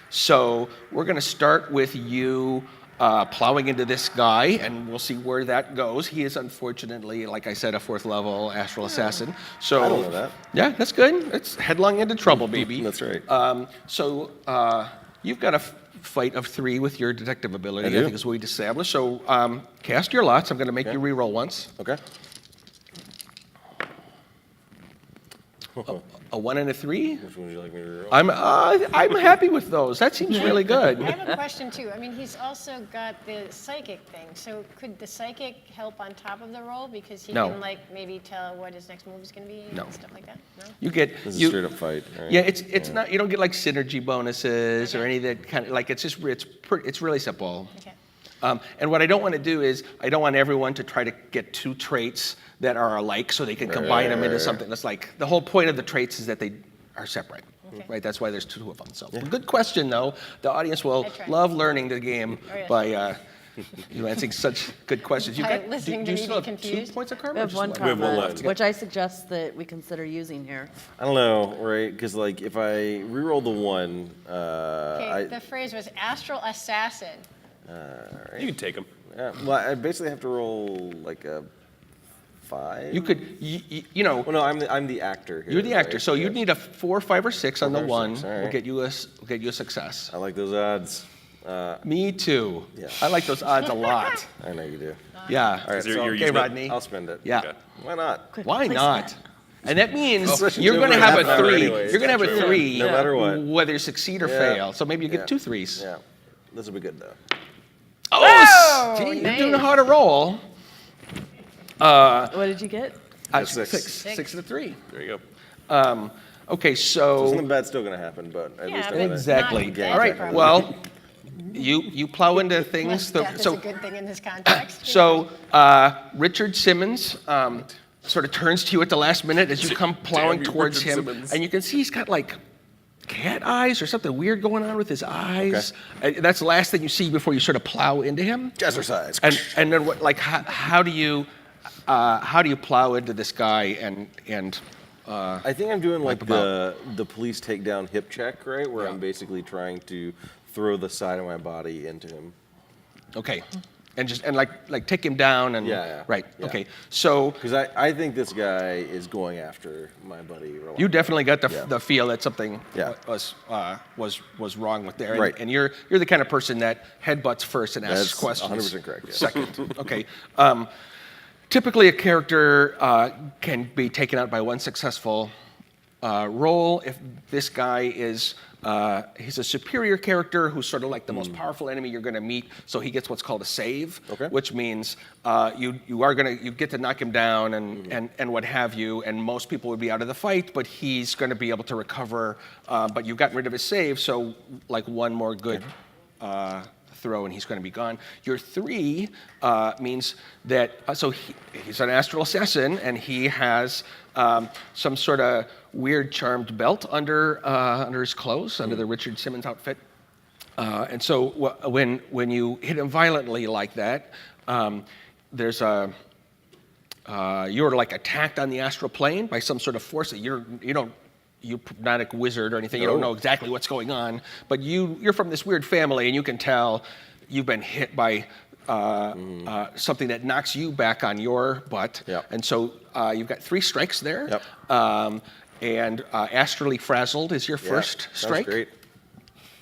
So we're going to start with you plowing into this guy, and we'll see where that goes. He is unfortunately, like I said, a 4th level astral assassin. So I don't know that. Yeah, that's good. It's headlong into trouble, baby. That's right. So you've got a fight of 3 with your detective ability, I do. think is what we established. So cast your lots. I'm going to make you re-roll once. Okay. A 1 and a 3. Which one would you like me to roll? I'm happy with those. That seems really good. I have a question too. I mean, he's also got the psychic thing. So could the psychic help on top of the roll because he No. can like maybe tell what his next move is going to be No. and stuff like that? No. You get This is a straight up fight. Right? Yeah, it's not. You don't get like synergy bonuses or Okay. any of that kind of like. It's just it's really simple. Okay. And what I don't want to do is I don't want everyone to try to get 2 traits that are alike so they can combine them into something that's like the whole point of the traits is that they are separate. Okay. Right, that's why there's 2 of them. So, good question though. The audience will I tried. love learning the game Oh, yes. by you answering such good questions. You By got listening do to you me still be have 2 confused? points of karma? We or have just 1 one? have one karma, left. which I suggest that we consider using here. I don't know, right? Because like if I re-roll the 1, Okay. The phrase was astral assassin. You can take him. yeah, well, I basically have to roll like a 5. You could you know. Well, no, I'm the actor here. You're the actor, right? so you'd Yes. need a 4, 5, or 6 on the 4, 5, or 1. 6, all We'll right. get you a success. I like those odds. Me too. Yeah. I like those odds a lot. I know you do. Yeah. All right, You're so using Okay, it? Rodney. I'll spend it. Yeah. Okay. Why not? Why Place not? that. And that means Especially you're going to over have half a an hour 3. anyways. You're going to have a Yeah. 3, No matter what. whether you succeed or Yeah. fail. So maybe you get Yeah. 2 3s. Yeah, this will be good though. Oh, Whoa, gee, you're nice. doing how to roll. What did you get? That's 6. 6 and a 3. There you go. Okay, so Something bad's still gonna happen, but at Yeah, least I'm but gonna exactly. Not death, All right. probably. Well, you plow into things. Death is a good thing in this context. So Richard Simmons sort of turns to you at the last minute as you come plowing Damn you, towards Richard him, Simmons. and you can see he's got like cat eyes or something weird going on with his eyes. And that's the last thing you see before you sort of plow into him. Jazzercise. And then what? Like how do you plow into this guy and I think I'm doing like about. the police takedown hip check, right? Where Yeah. I'm basically trying to throw the side of my body into him. okay, and like take him down and Yeah. right. Yeah. Okay, so Because I think this guy is going after my buddy. you definitely got Yeah. the feel that something Yeah. was wrong with there, and, Right. and you're the kind of person that headbutts first and asks That's questions 100% correct, yeah. second. Okay. Typically, a character can be taken out by one successful roll. If this guy is he's a superior character who's sort of like the most powerful enemy you're going to meet, so he gets what's called a save, Okay. which means you get to knock him down and what have you, and most people would be out of the fight, but he's going to be able to recover. But you've gotten rid of his save, so like one more good throw and he's going to be gone. Your 3 means that he's an astral assassin and he has some sort of weird charmed belt under his clothes, under the Richard Simmons outfit. And so when you hit him violently like that, there's you're like attacked on the astral plane by some sort of force that you're not a wizard or anything. You don't know exactly what's going on, but you're from this weird family, and you can tell you've been hit by something that knocks you back on your butt. Yep. And so you've got 3 strikes there. Yep. And astrally frazzled is your first strike. Sounds great.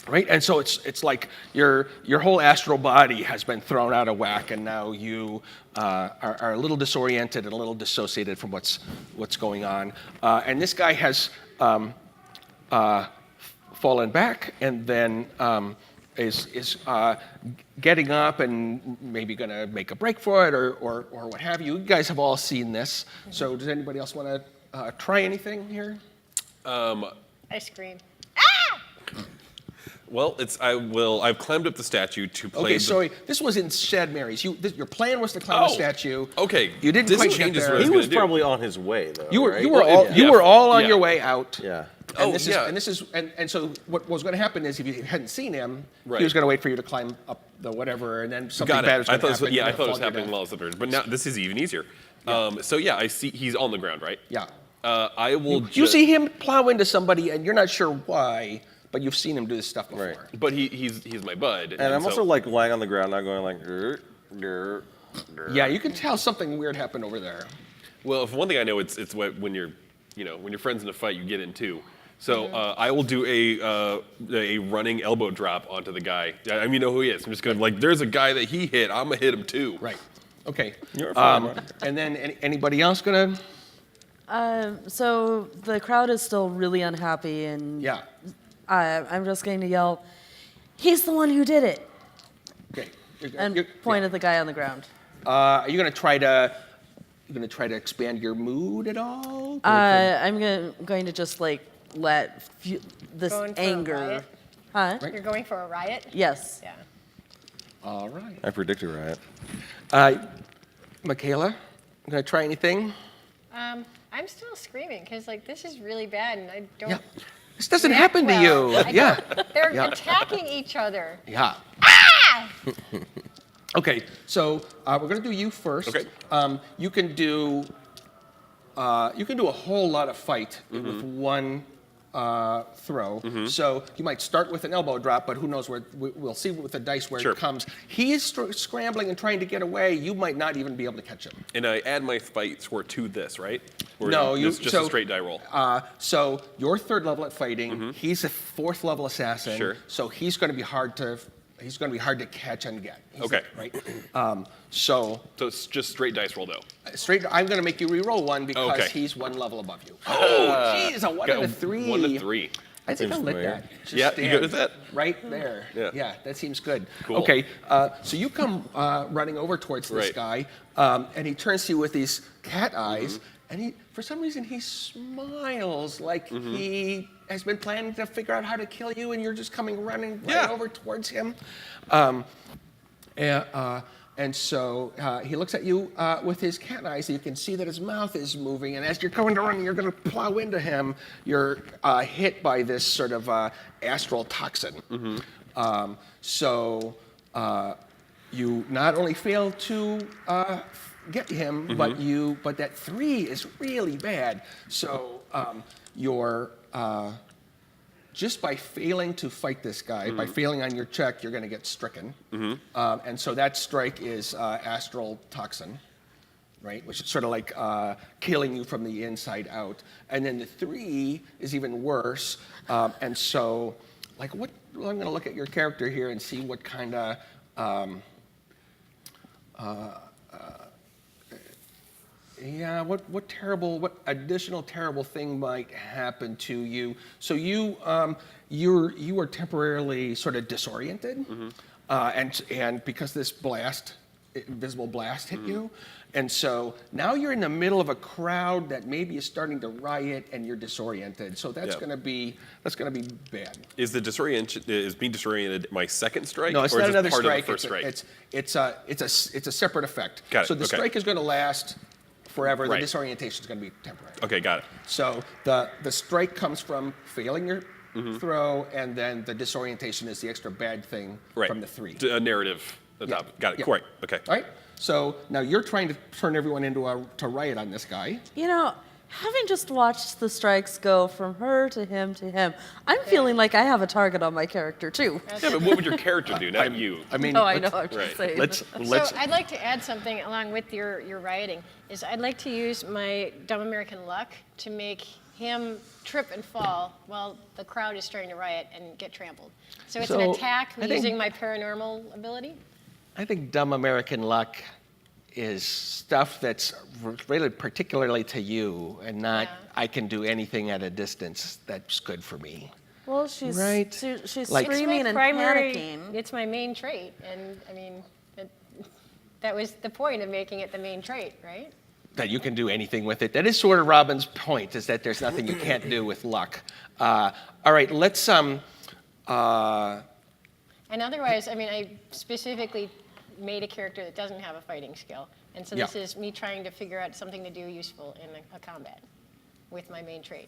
Right, and so it's like your whole astral body has been thrown out of whack, and now you are a little disoriented and a little dissociated from what's going on. And this guy has fallen back, and then is getting up and maybe going to make a break for it or what have you. You guys have all seen this. So does anybody else want to try anything here? I scream. Well, I've climbed up the statue to play. Okay, sorry. This was in Shad Mary's. Your plan was to climb the statue. Okay. You didn't This quite get changes there. what I He was was gonna do. probably on his way though. You were right? you were Well, all you were all on yeah. your way out. Yeah. And Oh, this yeah. is so what was going to happen is if you hadn't seen him, Right. he was going to wait for you to climb up the whatever, and then something Got bad it. was I going thought to it was, happen. yeah, I You're thought it was gonna fall to happening your while I was up there. But now this is even easier. So yeah, I see he's on the ground, right? death. I will. Yeah. You see him plow into somebody, and you're not sure why, but you've seen him do this stuff before. Right. But he's my bud. And I'm so- also like lying on the ground, not going like. "Grr, grr, grr." Yeah, you can tell something weird happened over there. Well, if one thing I know, it's when you're friends in a fight, you get in two. So I will do a running elbow drop onto the guy. I mean, you know who he is. I'm just going like, there's a guy that he hit. I'm gonna hit him too. Right. Okay. You're fine, right? And then anybody else gonna? So the crowd is still really unhappy, and Yeah. I'm just going to yell, "He's the one who did it!" Okay. and point at the guy on the ground. Are you gonna try to expand your mood at all? I'm going to just like let this Going for a anger. riot? Huh? Right. You're going for a riot? Yes. Yeah. All right. I predict a riot. Michaela, you gonna try anything? I'm still screaming because like this is really bad and I don't. Yeah. This doesn't react happen to well. you. I Yeah. don't- They're Yeah. attacking each other. Yeah. Okay, so we're gonna do you first. Okay. You can do a whole lot of fight with one throw. So you might start with an elbow drop, but who knows where? We'll see with the dice where Sure. it comes. He is scrambling and trying to get away. You might not even be able to catch him. And I add my fight score to this, right? Or No, it's just a straight die roll. So you're 3rd level at fighting. He's a 4th level assassin. Sure. So he's going to be hard to catch and get. Okay. Right. So So it's just straight dice roll though. straight. I'm going to make you re-roll one because Okay. he's 1 level above you. Oh, geez, a 1 Got and a 3. 1 to 3. I think I'll Seems let familiar. that. Just Yeah, you good with stand that? Right there. Yeah. That seems good. Cool. Okay, so you come running over towards this Right. guy, and he turns to you with these cat eyes, and for some reason, he smiles like he has been planning to figure out how to kill you, and you're just coming running right Yeah. over towards him. And so he looks at you with his cat eyes, and you can see that his mouth is moving. And as you're going to run, and you're going to plow into him, you're hit by this sort of astral toxin. So you not only fail to get him, but that 3 is really bad. So you're just by failing to fight this guy, by failing on your check, you're going to get stricken. And so that strike is astral toxin, right? Which is sort of like killing you from the inside out. And then the 3 is even worse. And so, like, I'm going to look at your character here and see what kind of what additional terrible thing might happen to you? So you were temporarily sort of disoriented, and because this invisible blast hit you, and so now you're in the middle of a crowd that maybe is starting to riot, and you're disoriented. So that's going to be bad. Is being disoriented my second strike? No, it's or not is another part strike. Of the first strike? It's a separate effect. Got it. So the Okay. strike is going to last forever. Right. The disorientation is going to be temporary. Okay, got it. So the strike comes from failing your throw, and then the disorientation is the extra bad thing Right. from the 3. A narrative. On top. Got it. Yeah. Correct. Okay. All right? So now you're trying to turn everyone to riot on this guy. Having just watched the strikes go from her to him, I'm feeling like I have a target on my character too. Yeah, but what would your character do, not you? I mean, Oh, I know. let's- I'm just right. saying. Let's So I'd like to add something along with your rioting, is I'd like to use my dumb American luck to make him trip and fall while the crowd is starting to riot and get trampled. So it's an So, attack I think- using my paranormal ability. I think dumb American luck is stuff that's related particularly to you, and not Yeah. I can do anything at a distance that's good for me. Well, she's Right. she's Like- screaming and panicking. It's my main trait, and I mean, that was the point of making it the main trait, right? That you can do anything with it. That is sort of Robin's point, is that there's nothing you can't do with luck. All right, let's And otherwise, I mean, I specifically made a character that doesn't have a fighting skill. And so this Yeah. is me trying to figure out something to do useful in a combat with my main trait.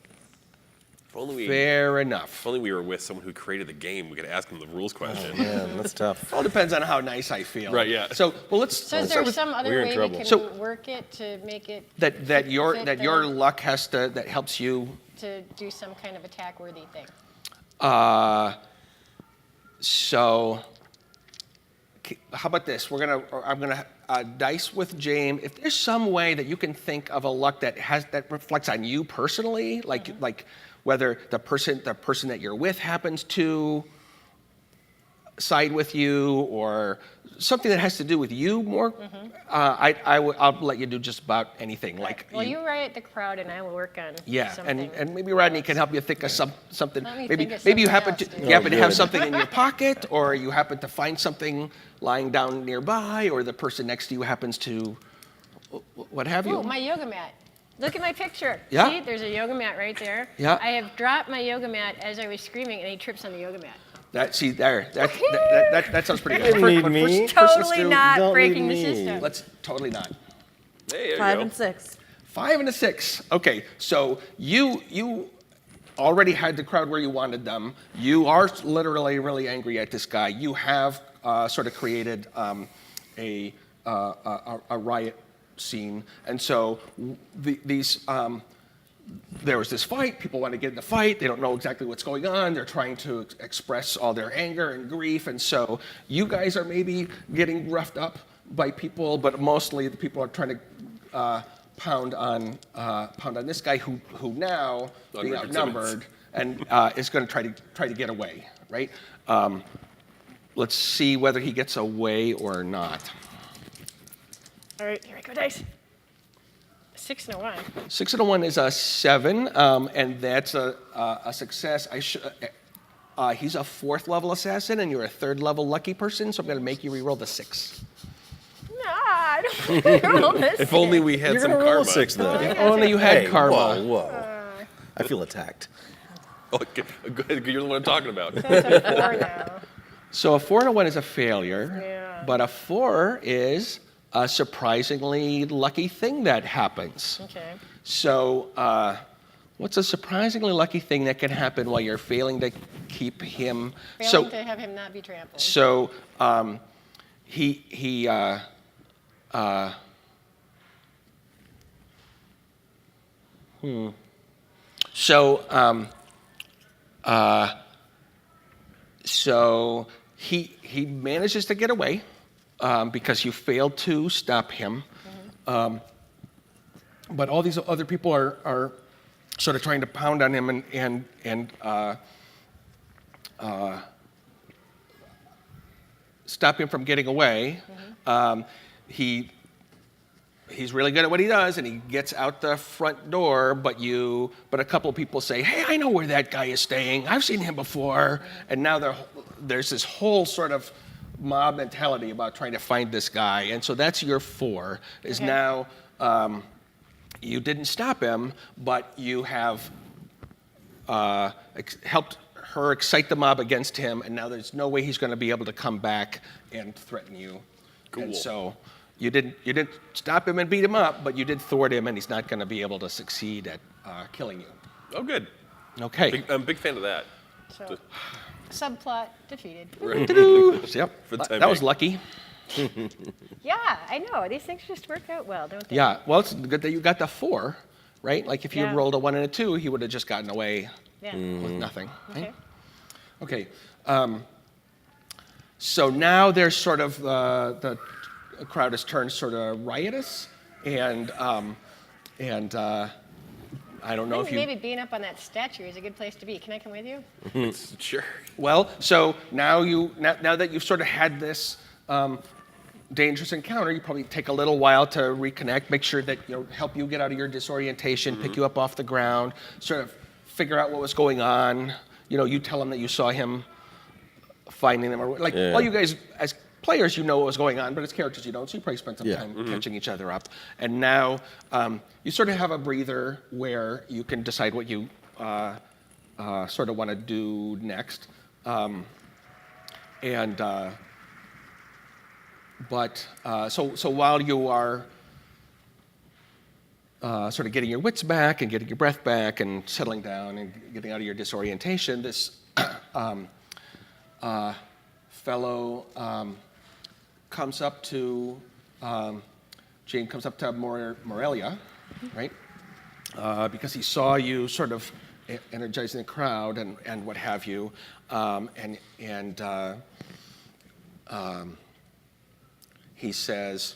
If only fair enough. we were with someone who created the game, we could ask them the rules question. Man, that's tough. All depends on how nice I feel. Right, yeah. So, well, let's So is start there with some other We're in way we trouble. can So- work it to make it that your fit your the- luck that helps you. to do some kind of attack-worthy thing? So, how about this? I'm gonna dice with James. If there's some way that you can think of a luck that reflects on you personally, like whether the person that you're with happens to side with you, or something that has to do with you more, I'll let you do just about anything. Well, you riot the crowd, and I will work on Yeah, something. and maybe Rodney can help you think of something. Let me Maybe think of maybe you something happen else, to dude. you happen to have good. something in your pocket, or you happen to find something lying down nearby, or the person next to you happens to what have you. Oh, my yoga mat. Look at my picture. Yeah. See, there's a yoga mat right there. Yeah. I have dropped my yoga mat as I was screaming, and he trips on the yoga mat. That sounds pretty Didn't good. need But me. first let's Totally do- not don't breaking the need me. system. Let's totally not. Hey, there 5 you go. and 6. 5 and a 6. Okay, so you already had the crowd where you wanted them. You are literally really angry at this guy. You have sort of created a riot scene, and so there was this fight. People want to get in the fight. They don't know exactly what's going on. They're trying to express all their anger and grief, and so you guys are maybe getting roughed up by people, but mostly the people are trying to pound on this guy who now being Richard outnumbered and is going to try to get away, right? Let's see whether he gets away or not. All right, here I go, dice. 6 and a 1. 6 and a 1 is a 7, and that's a success. He's a 4th level assassin, and you're a 3rd level lucky person, so I'm going to make you reroll the 6. No, I don't want to roll this. If only we had You're some gonna roll karma. a 6 though. If only you had Hey, karma. Whoa. I feel attacked. Oh, good. You're the one I'm talking about. That's a 4 now. So a 4 and a 1 is a failure, Yeah. but a 4 is a surprisingly lucky thing that happens. Okay. So what's a surprisingly lucky thing that can happen while you're failing to keep him? Failing to have him not be trampled. So So he manages to get away because you failed to stop him. But all these other people are sort of trying to pound on him and stop him from getting away. He's really good at what he does, and he gets out the front door. But a couple of people say, "Hey, I know where that guy is staying. I've seen him before." And now there's this whole sort of mob mentality about trying to find this guy. And so that's your 4. Is Okay. now you didn't stop him, but you have helped her excite the mob against him, and now there's no way he's going to be able to come back and threaten you. Cool. And so you didn't stop him and beat him up, but you did thwart him, and he's not going to be able to succeed at killing you. Oh, good. Okay. I'm a big fan of that. So, subplot defeated. Yep. For the time That was being. lucky. Yeah, I know. These things just work out well, don't they? Yeah. Well, it's good that you got the 4, right? Like if you Yeah. rolled a 1 and a 2, he would have just gotten away Yeah. with nothing. Right? Okay. Okay. So now there's sort of the crowd has turned sort of riotous, and I don't know I if think you. maybe being up on that statue is a good place to be. Can I come with you? Sure. Well, so now that you've sort of had this dangerous encounter, you probably take a little while to reconnect, make sure that help you get out of your disorientation, pick you up off the ground, sort of figure out what was going on. You tell him that you saw him finding them, or like all you guys as players, you know what was going on, but as characters you don't. So you probably spent some time catching each other up, and now you sort of have a breather where you can decide what you sort of want to do next. So while you are sort of getting your wits back and getting your breath back and settling down and getting out of your disorientation, this fellow comes up to Jane comes up to Morelia, right? Because he saw you sort of energizing the crowd and what have you, he says,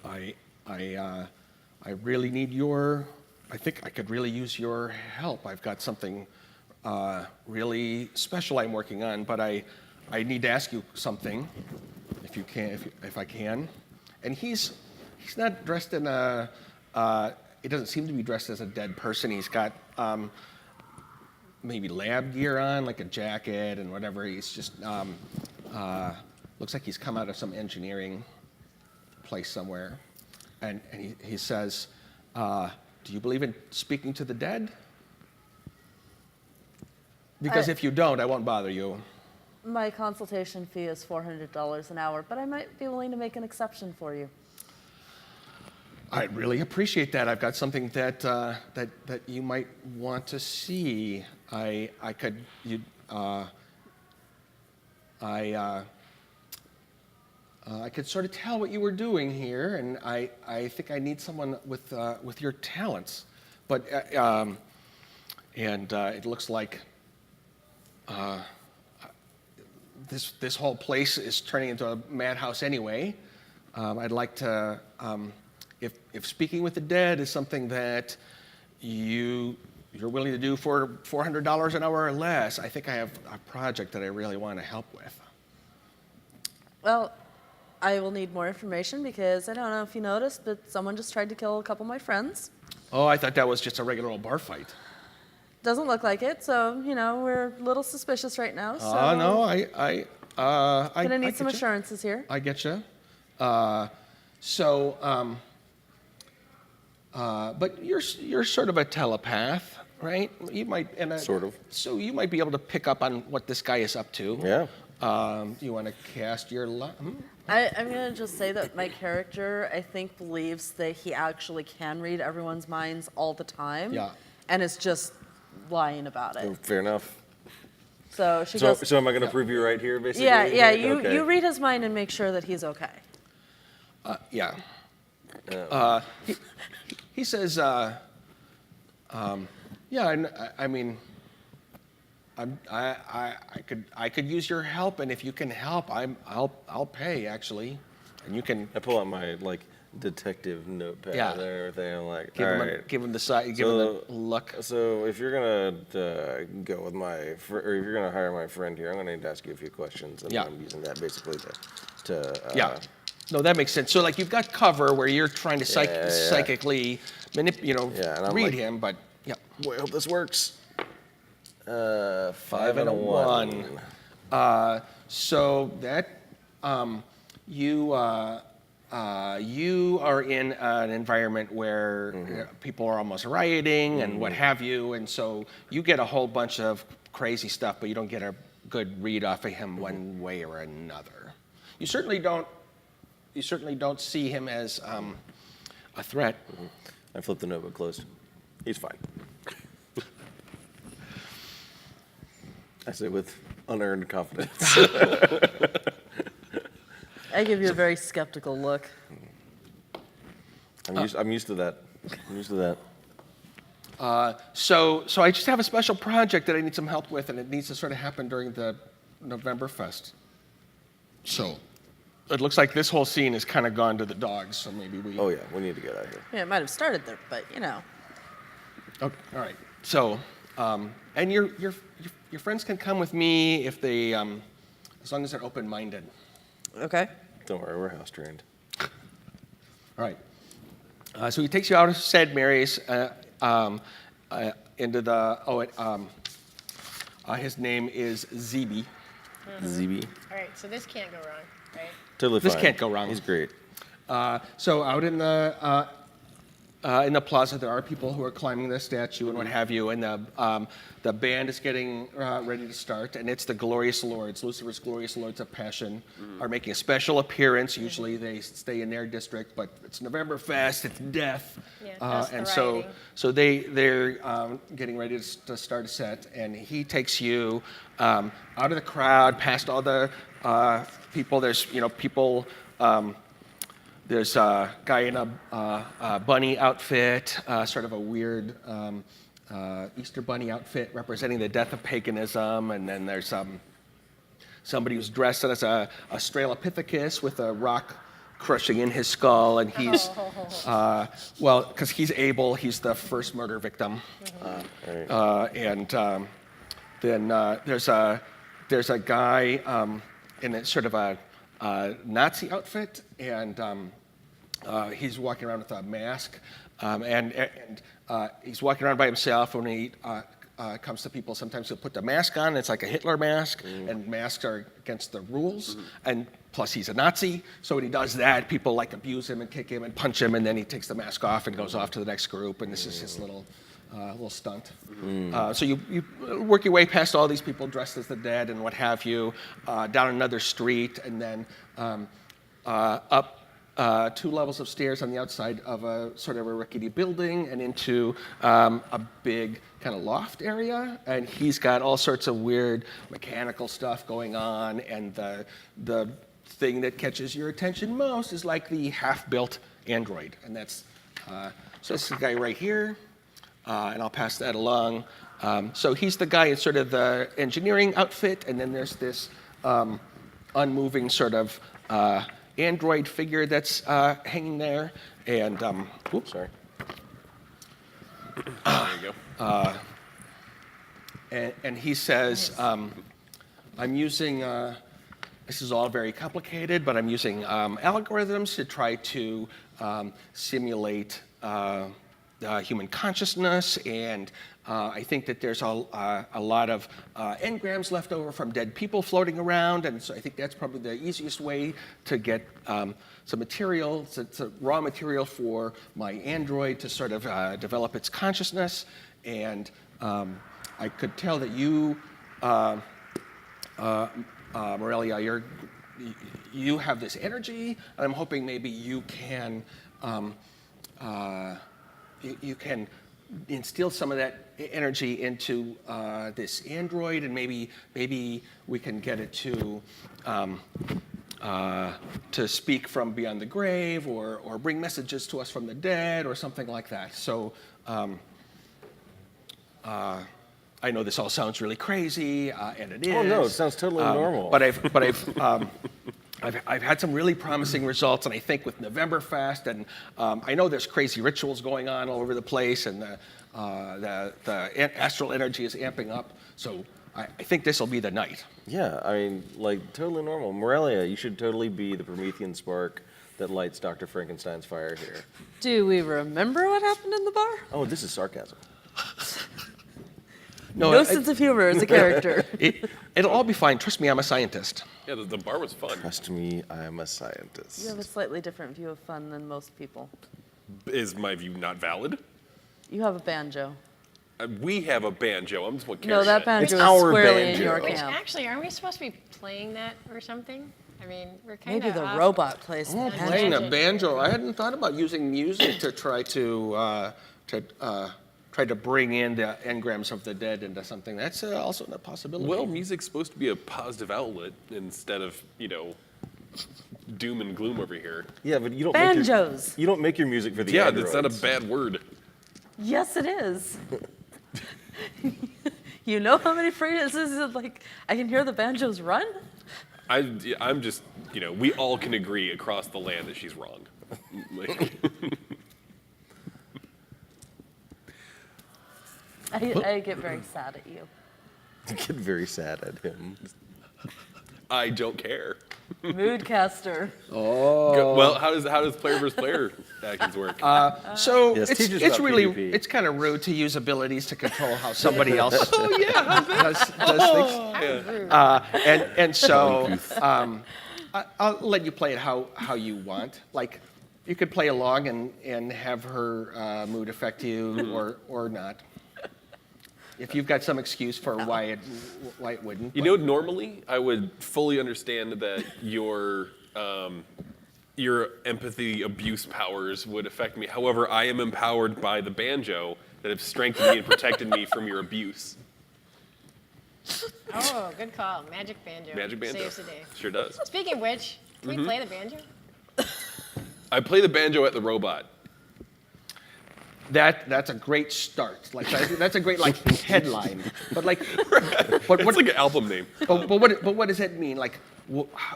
I really need I think I could really use your help. I've got something really special I'm working on, but I need to ask you something, if I can. And he's not dressed in it doesn't seem to be dressed as a dead person. He's got maybe lab gear on, like a jacket and whatever. He's just looks like he's come out of some engineering place somewhere. And he says, do you believe in speaking to the dead? Because if you don't, I won't bother you. My consultation fee is $400 an hour, but I might be willing to make an exception for you. I'd really appreciate that. I've got something that you might want to see. I could sort of tell what you were doing here, and I think I need someone with your talents. But it looks like this whole place is turning into a madhouse anyway. I'd like to, if speaking with the dead is something that you're willing to do for $400 an hour or less, I think I have a project that I really want to help with. Well, I will need more information because I don't know if you noticed, but someone just tried to kill a couple of my friends. Oh, I thought that was just a regular old bar fight. Doesn't look like it, so, we're a little suspicious right now. So No, gonna need some get you. assurances here. I get you. But you're sort of a telepath, right? You might sort of. So you might be able to pick up on what this guy is up to. Yeah. You want to cast your I'm going to just say that my character, I think, believes that he actually can read everyone's minds all the time. Yeah. And is just lying about it. Fair enough. So she goes, So am I going to prove you right here, basically? yeah, you Okay. read his mind and make sure that he's okay. Yeah. He says, yeah, I mean, I could use your help, and if you can help, I'll pay actually, and you can I pull out my detective notepad Yeah. and everything. I'm like, give all him right. give him the side, give him the look. So if you're gonna go with or if you're gonna hire my friend here, I'm gonna need to ask you a few questions, and Yeah. I'm using that basically to Yeah. No, that makes sense. So like you've got cover where you're trying to Yeah. psychically Yeah, and I'm read like- him, but yeah. Boy, I hope this works. 5 5 and a 1. So that you you are in an environment where people are almost rioting and what have you, and so you get a whole bunch of crazy stuff, but you don't get a good read off of him one way or another. You certainly don't see him as a threat. I flipped the notebook closed. He's fine. I say with unearned confidence. I give you a very skeptical look. I'm used to that. I'm used to that. So I just have a special project that I need some help with, and it needs to sort of happen during the November Fest. So it looks like this whole scene has kind of gone to the dogs, so maybe we... Oh yeah, we need to get out of here. Yeah, it might have started there, but you know. Okay, all right. So, and your friends can come with me if they, as long as they're open-minded. Okay. Don't worry, we're house trained. All right. So he takes you out of St. Mary's into the, his name is Zeeby. ZB. All right, so this can't go wrong, right? Totally This fine. can't go wrong. He's great. So out in the plaza, there are people who are climbing the statue and what have you, and the band is getting ready to start, and it's the Glorious Lords, Lucifer's Glorious Lords of Passion, are making a special appearance. Usually they stay in their district, but it's November Fest, it's death, Yeah, that's the and rioting. so they're getting ready to start a set, and he takes you out of the crowd, past all the people. There's people. There's a guy in a bunny outfit, sort of a weird Easter bunny outfit representing the death of paganism. And then there's somebody who's dressed as a Australopithecus with a rock crushing in his skull. And he's, well, because he's Abel, he's the first murder victim. Right. Then there's a guy in a sort of a Nazi outfit, and he's walking around with a mask, and he's walking around by himself. When he comes to people, sometimes he'll put the mask on. It's like a Hitler mask, and masks are against the rules. And plus, he's a Nazi, so when he does that, people like abuse him and kick him and punch him, and then he takes the mask off and goes off to the next group. And this is his little stunt. So you work your way past all these people dressed as the dead and what have you, down another street, and then up 2 levels of stairs on the outside of a sort of a rickety building and into a big kind of loft area. And he's got all sorts of weird mechanical stuff going on. And the thing that catches your attention most is like the half-built android. And that's, so this is the guy right here. And I'll pass that along. So he's the guy in sort of the engineering outfit, and then there's this unmoving sort of android figure that's hanging there. And, oops, sorry. There you go. And he says, I'm using, this is all very complicated, but I'm using algorithms to try to simulate human consciousness, and I think that there's a lot of engrams left over from dead people floating around, and so I think that's probably the easiest way to get some material, some raw material for my android to sort of develop its consciousness. And I could tell that you Morelia, you have this energy, and I'm hoping maybe you can you can instill some of that energy into this android, and maybe we can get it to speak from beyond the grave, or bring messages to us from the dead, or something like that. So I know this all sounds really crazy, and it is. Oh no, it sounds totally normal. But I've had some really promising results, and I think with Novemberfest, and I know there's crazy rituals going on all over the place, and the astral energy is amping up. So I think this will be the night. Yeah, I mean, like, totally normal. Morelia, you should totally be the Promethean spark that lights Dr. Frankenstein's fire here. Do we remember what happened in the bar? Oh, this is sarcasm. No sense of humor as a character. It'll all be fine. Trust me, I'm a scientist. Yeah, the bar was fun. Trust me, I am a scientist. You have a slightly different view of fun than most people. Is my view not valid? You have a banjo. We have a banjo. I'm just what No, that banjo It's is our squarely in banjo. your Which camp. actually, aren't we supposed to be playing that or something? I mean, we're kind of Maybe the robot plays the Playing banjo. a banjo. I hadn't thought about using music to try to bring in the engrams of the dead into something. That's also a possibility. Well, music's supposed to be a positive outlet instead of, doom and gloom over here. Yeah, but you don't Banjos. you don't make your music for the Yeah, androids. that's not a bad word. Yes, it is. You know how many phrases like I can hear the banjos run? I'm just, we all can agree across the land that she's wrong. Like, I get very sad at you. I get very sad at him. I don't care. Moodcaster. Well, how does player versus player actions work? So Yes, teach us it's about really PvP. it's kind of rude to use abilities to control how somebody else does things. And so I'll let you play it how you want. Like you could play along and have her mood affect you or not. If you've got some excuse for why it wouldn't. Normally I would fully understand that your empathy abuse powers would affect me. However, I am empowered by the banjo that have strengthened me and protected me from your abuse. Oh, good call. Magic banjo. Magic banjo. Saves the day. Sure does. Speaking of which, can we play the banjo? I play the banjo at the robot. That's a great start. Like that's a great headline. But It's like an album name. but what does that mean? Like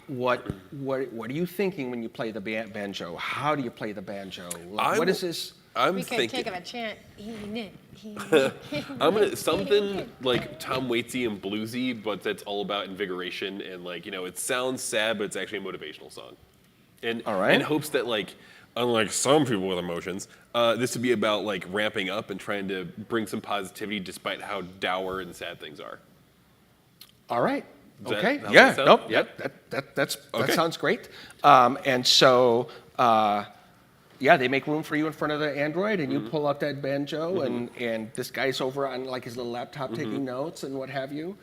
what are you thinking when you play the banjo? How do you play the banjo? Like, what is this? I'm We could thinking. think of a chant. I'm gonna something like Tom Waitsy and bluesy, but that's all about invigoration and it sounds sad, but it's actually a motivational song. And All right. in hopes that unlike some people with emotions, this would be about ramping up and trying to bring some positivity despite how dour and sad things are. All right. Does Okay. that Yeah. sound? Nope. Yep. That Okay. sounds great. And so they make room for you in front of the android, and you pull out that banjo, and this guy's over on his little laptop taking notes and what have you,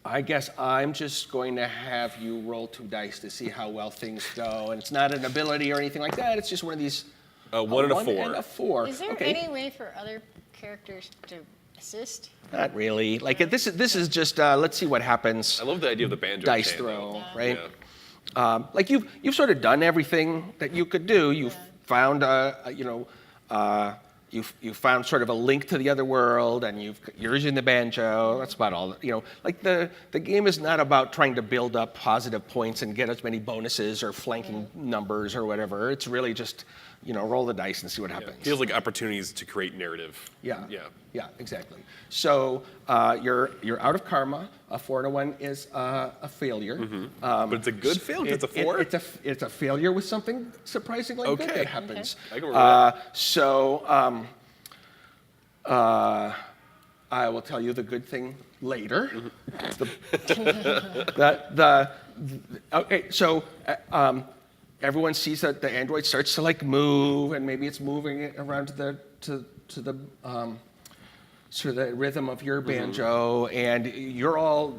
I guess I'm just going to have you roll 2 dice to see how well things go. And it's not an ability or anything like that. It's just one of these. One and a 4. And a 4. Is there Okay. any way for other characters to assist? Not really. This is just let's see what happens. I love the idea of the banjo. Dice chant, throw, though. right? Yeah. You've sort of done everything that you could do. You've found you found sort of a link to the other world, and you're using the banjo. That's about all. The game is not about trying to build up positive points and get as many bonuses or flanking numbers or whatever. It's really just roll the dice and see what happens. Feels like opportunities to create narrative. Yeah. Yeah. Yeah, exactly. So you're out of karma. A 4 and a 1 is a failure. But it's a good failure. It's a 4. It's a failure with something surprisingly good Okay. that happens. I can work with So I will tell you the good thing later. Okay, so everyone sees that the android starts to move, and maybe it's moving it around to the sort of the rhythm of your banjo, and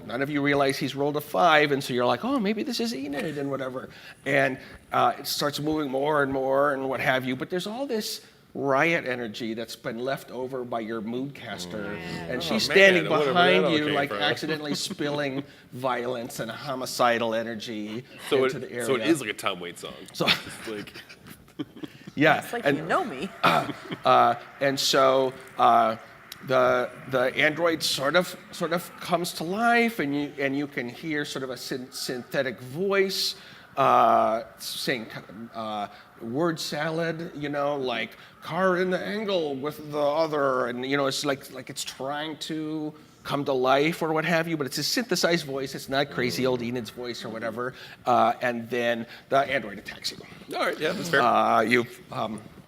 none of you realize he's rolled a 5, and so you're like, oh, maybe this is Enid and whatever. And it starts moving more and more and what have you, but there's all this riot energy that's been left over by your moodcaster, and she's standing I wonder where behind that all you, came like from. accidentally spilling violence and homicidal energy So into the area. so it is like a Tom Waits song. So- It's like, yeah, It's like and, you know me. and so the android sort of comes to life, and you can hear sort of a synthetic voice saying word salad, like car in the angle with the other, and it's like it's trying to come to life or what have you, but it's a synthesized voice. It's not crazy old Enid's voice or whatever. And then the android attacks you. all right, yeah, that's fair.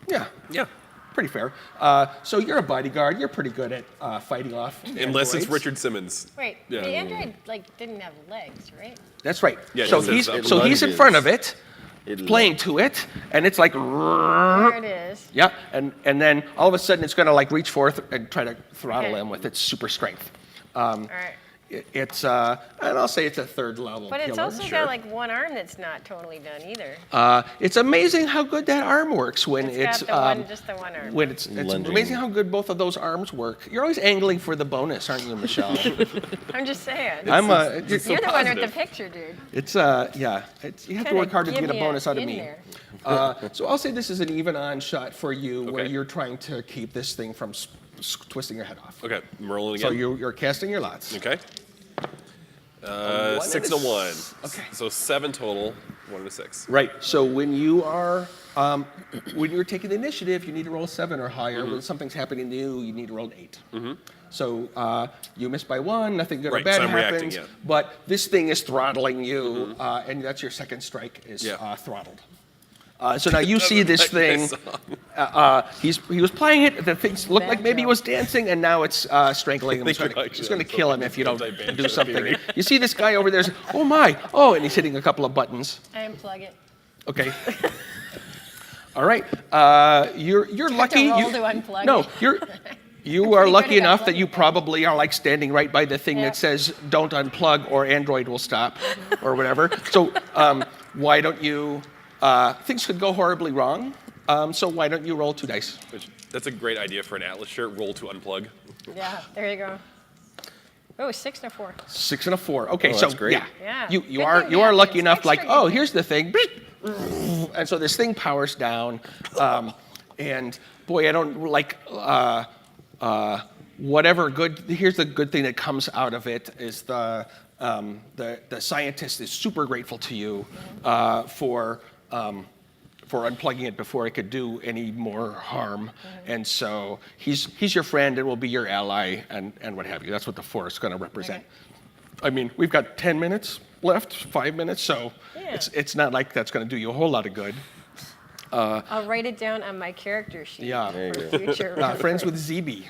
Yeah, pretty fair. So you're a bodyguard. You're pretty good at fighting off Unless it's androids. Richard Simmons. Wait, Yeah. the android didn't have legs, right? That's right. Yeah, so it he's says he's in front of it, It playing to it, and it's like, There it is. yeah, and then all of a sudden it's going to reach forth and try to throttle Okay. him with its super strength. All right. It's and I'll say it's a third level But it's killer, also sure. got one arm that's not totally done either. It's amazing how good that arm works when It's it's got just the one arm. when it's Lunging. amazing how good both of those arms work. You're always angling for the bonus, aren't you, Michelle? I'm just saying. You're You're the one with the positive. picture, dude. It's you have to Kinda work hard to give get a me bonus out of in me. there. So I'll say this is an even-on shot for you, where Okay. you're trying to keep this thing from twisting your head off. Okay, I'm rolling So again. you're casting your lots. Okay. one 6 and and a a 1. Okay. So 7 total, 1 and a 6. Right. So when you're taking the initiative, you need to roll a 7 or higher. When something's happening to you, you need to roll an 8. So you miss by 1, nothing good or Right, bad so I'm reacting, happens. yeah. But this thing is throttling you, and that's your second strike is Yeah. throttled. So now you see this thing. He was playing it. The thing looked like maybe he was dancing, and now it's strangling him. It's Thank you, going actually, to I'm kill so him if you don't anti-banjo do something. theory. You see this guy over there. Oh my! Oh, and he's hitting a couple of buttons. I unplug it. Okay. All right. You're lucky. roll to unplug No, it. you are pretty lucky good at enough that unplugging you things. probably are standing right by the thing Yeah. that says "Don't unplug" or "Android will stop" or whatever. So why don't you? Things could go horribly wrong. So why don't you roll 2 dice? That's a great idea for an Atlas shirt. Roll to unplug. Yeah, there you go. Oh, 6 and a 4. 6 and a 4. Okay, Oh, so that's great. yeah, Yeah. you Good are thing you are that lucky is enough. Like, extra oh, good. here's the thing, and so this thing powers down, and boy, I don't like whatever good. Here's the good thing that comes out of it is the scientist is super grateful to you for unplugging it before it could do any more harm. And so he's your friend and will be your ally and what have you. That's what the 4 is going to represent. Okay. I mean, we've got 10 minutes left, 5 minutes, so Yeah. it's not like that's going to do you a whole lot of good. I'll write it down on my character sheet Yeah. There you for go. future. Friends with ZB.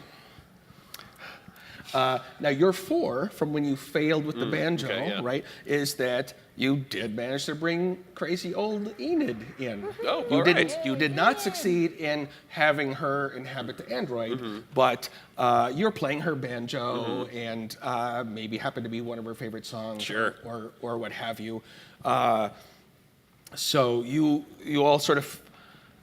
Now, your 4 from when you failed with the banjo, okay, yeah. right, is that you did manage to bring crazy old Enid in. Oh, you all didn't. right. You did not succeed in having her inhabit the android, but you're playing her banjo, and maybe happened to be one of her favorite songs, Sure. or what have you. So you all sort of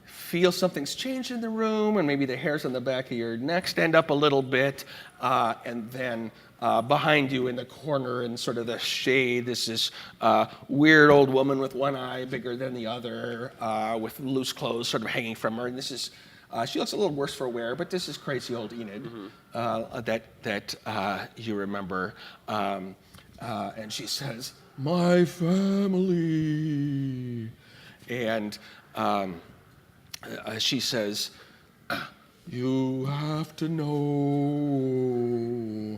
feel something's changed in the room, and maybe the hairs on the back of your neck stand up a little bit, and then behind you in the corner in sort of the shade, this is weird old woman with one eye bigger than the other, with loose clothes sort of hanging from her, and this is she looks a little worse for wear, but this is crazy old Enid that you remember, and she says, "My family," and she says, "You have to know,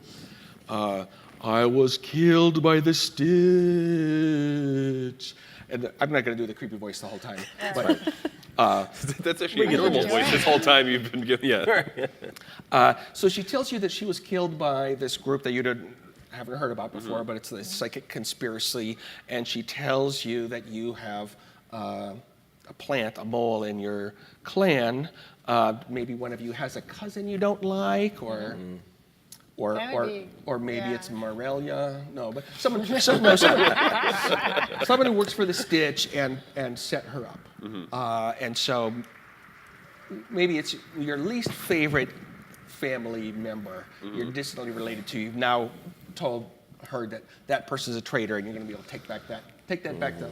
I was killed by the stitch." And I'm not going to do the creepy voice the whole time. But, That's actually a normal voice this whole time you've been giving. Yeah. so she tells you that she was killed by this group that you haven't heard about before, but it's the psychic conspiracy. And she tells you that you have a mole in your clan. Maybe one of you has a cousin you don't like, or That would be- or maybe yeah. it's Morelia. No, but someone who works for the Stitch and set her up. And so maybe it's your least favorite family member you're distantly related to. You've now told her that that person's a traitor, and you're going to be able to take that back to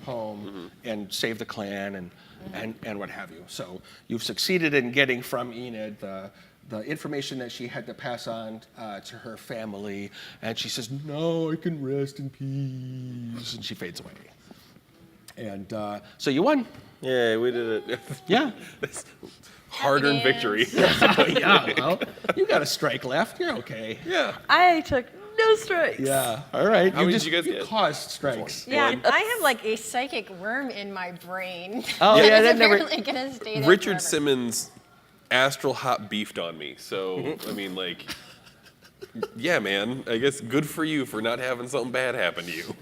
home and save the clan and what have you. So you've succeeded in getting from Enid the information that she had to pass on to her family, and she says, "No, I can rest in peace," and she fades away. And so you won. Yeah, we did it. Yeah. Hard-earned victory. Yeah, well, you got a strike left. You're okay. Yeah. I took no strikes. Yeah, all right. How many did you guys get? caused strikes. Yeah, I have like a psychic worm in my brain. Oh, yeah, It's that never- apparently gonna stay there Richard forever. Simmons astral hot beefed on me. So, I mean, like, yeah, man, I guess good for you for not having something bad happen to you.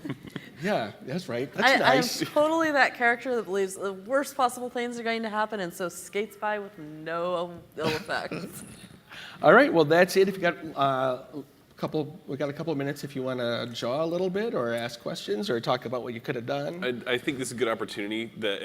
Yeah, that's right. That's nice. I'm totally that character that believes the worst possible things are going to happen and so skates by with no ill effects. All right, well, that's it. If you got we got a couple of minutes if you want to jaw a little bit or ask questions or talk about what you could have done. I think this is a good opportunity that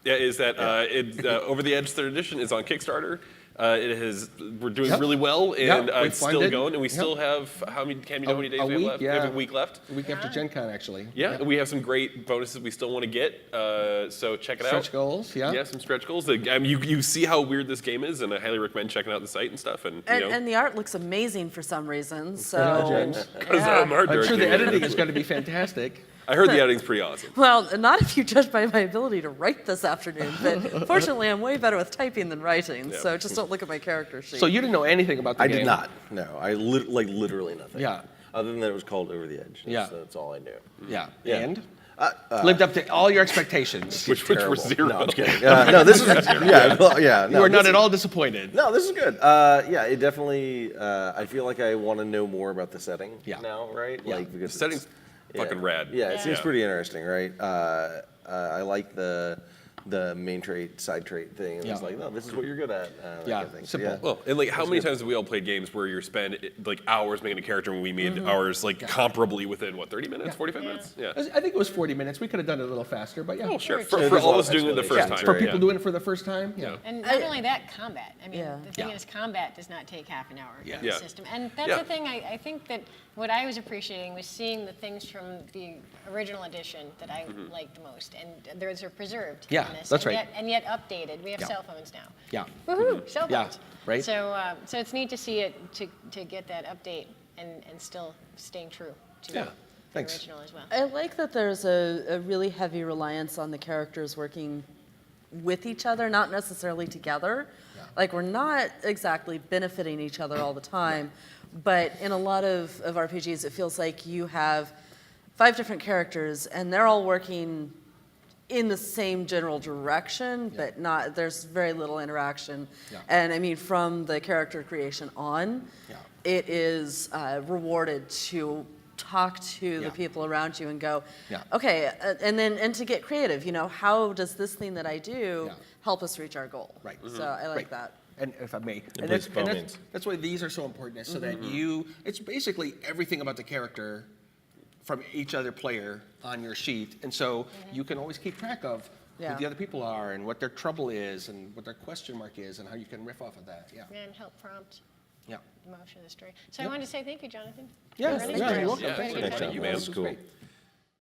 Over the Edge 3rd edition is on Kickstarter. We're doing Yep. really well, and Yep, we it's still funded. going, and we Yep. still have, how many days we have week, left? yeah. We have a week left. A week after Gen Con, actually. Yeah, we have some great bonuses we still want to get, so check it Stretch out. goals, yeah. Yeah, some stretch goals. I mean, you see how weird this game is, and I highly recommend checking out the site and stuff. And, And the art looks amazing for some reason. So James. yeah. I'm sure the editing is going to be fantastic. I heard the editing's pretty awesome. Well, not if you judge by my ability to write this afternoon, but fortunately I'm way better with typing than writing, Yeah. so just don't look at my character sheet. So you didn't know anything about the I game? did not. No, I literally nothing. Yeah. Other than that it was called Over the Edge. Yeah. That's all I knew. Yeah. Yeah. And? Lived up to all your expectations. Which were Terrible. zero. No, I'm just kidding. No, this is yeah, well, yeah. You No, are not this at all disappointed. No, this is good. Yeah, it definitely. I feel like I want to know more about the setting Yeah. now, right? Yeah. Like because The setting's fucking rad. Yeah, it seems Yeah. pretty interesting, right? I like the main trait, side trait thing. And it's Yeah. like, no, this is what you're good at. That Yeah, kind of thing. So, simple. Well, and like, how many times have we all played games where you spend like hours making a character, and we made ours like comparably within what, 30 minutes, 45 minutes? Yeah. I think it was 40 minutes. We could have done it a little faster, but yeah. Oh, sure. Yeah, For there's all a lot of us of doing it the first explanations, time. For right? people Yeah. doing it for the first time, yeah. And not only that, combat. I mean, Yeah. the thing Yeah. is, combat does not take half an hour Yeah. in Yeah. the system. And that's Yeah. the thing I think that what I was appreciating was seeing the things from the original edition that I liked the most. And those are preserved Yeah, in this. that's and right. And yet updated. We have Yeah. cell phones now. Yeah. Woohoo, cell Yeah, phones. right. So it's neat to see it, to get that update and still staying true to Yeah. the Thanks. original as well. I like that there's a really heavy reliance on the characters working with each other, not necessarily together. Like we're not exactly benefiting each other all the time, but in a lot of RPGs, it feels like you have 5 different characters and they're all working in the same general direction, but not, there's very little interaction. Yeah. And I mean, from the character creation on, Yeah. it is rewarded to talk to Yeah. the people around you and go, Yeah. okay, and to get creative, how does this thing that I do Yeah. help us reach our goal? Right. So I like Right. that. And if I may, and please, that's, by all and means. that's why these are so important, is so that it's basically everything about the character from each other player on your sheet, and so you can always keep track of Yeah. who the other people are and what their trouble is and what their question mark is and how you can riff off of that. Yeah. And help prompt Yeah. the motion of the story. So I wanted to say thank you, Jonathan. Yeah, for running yeah, through you're it. welcome. Yeah, Thanks. Very good Thanks, job. Jonathan. Yeah, That's this was cool. great.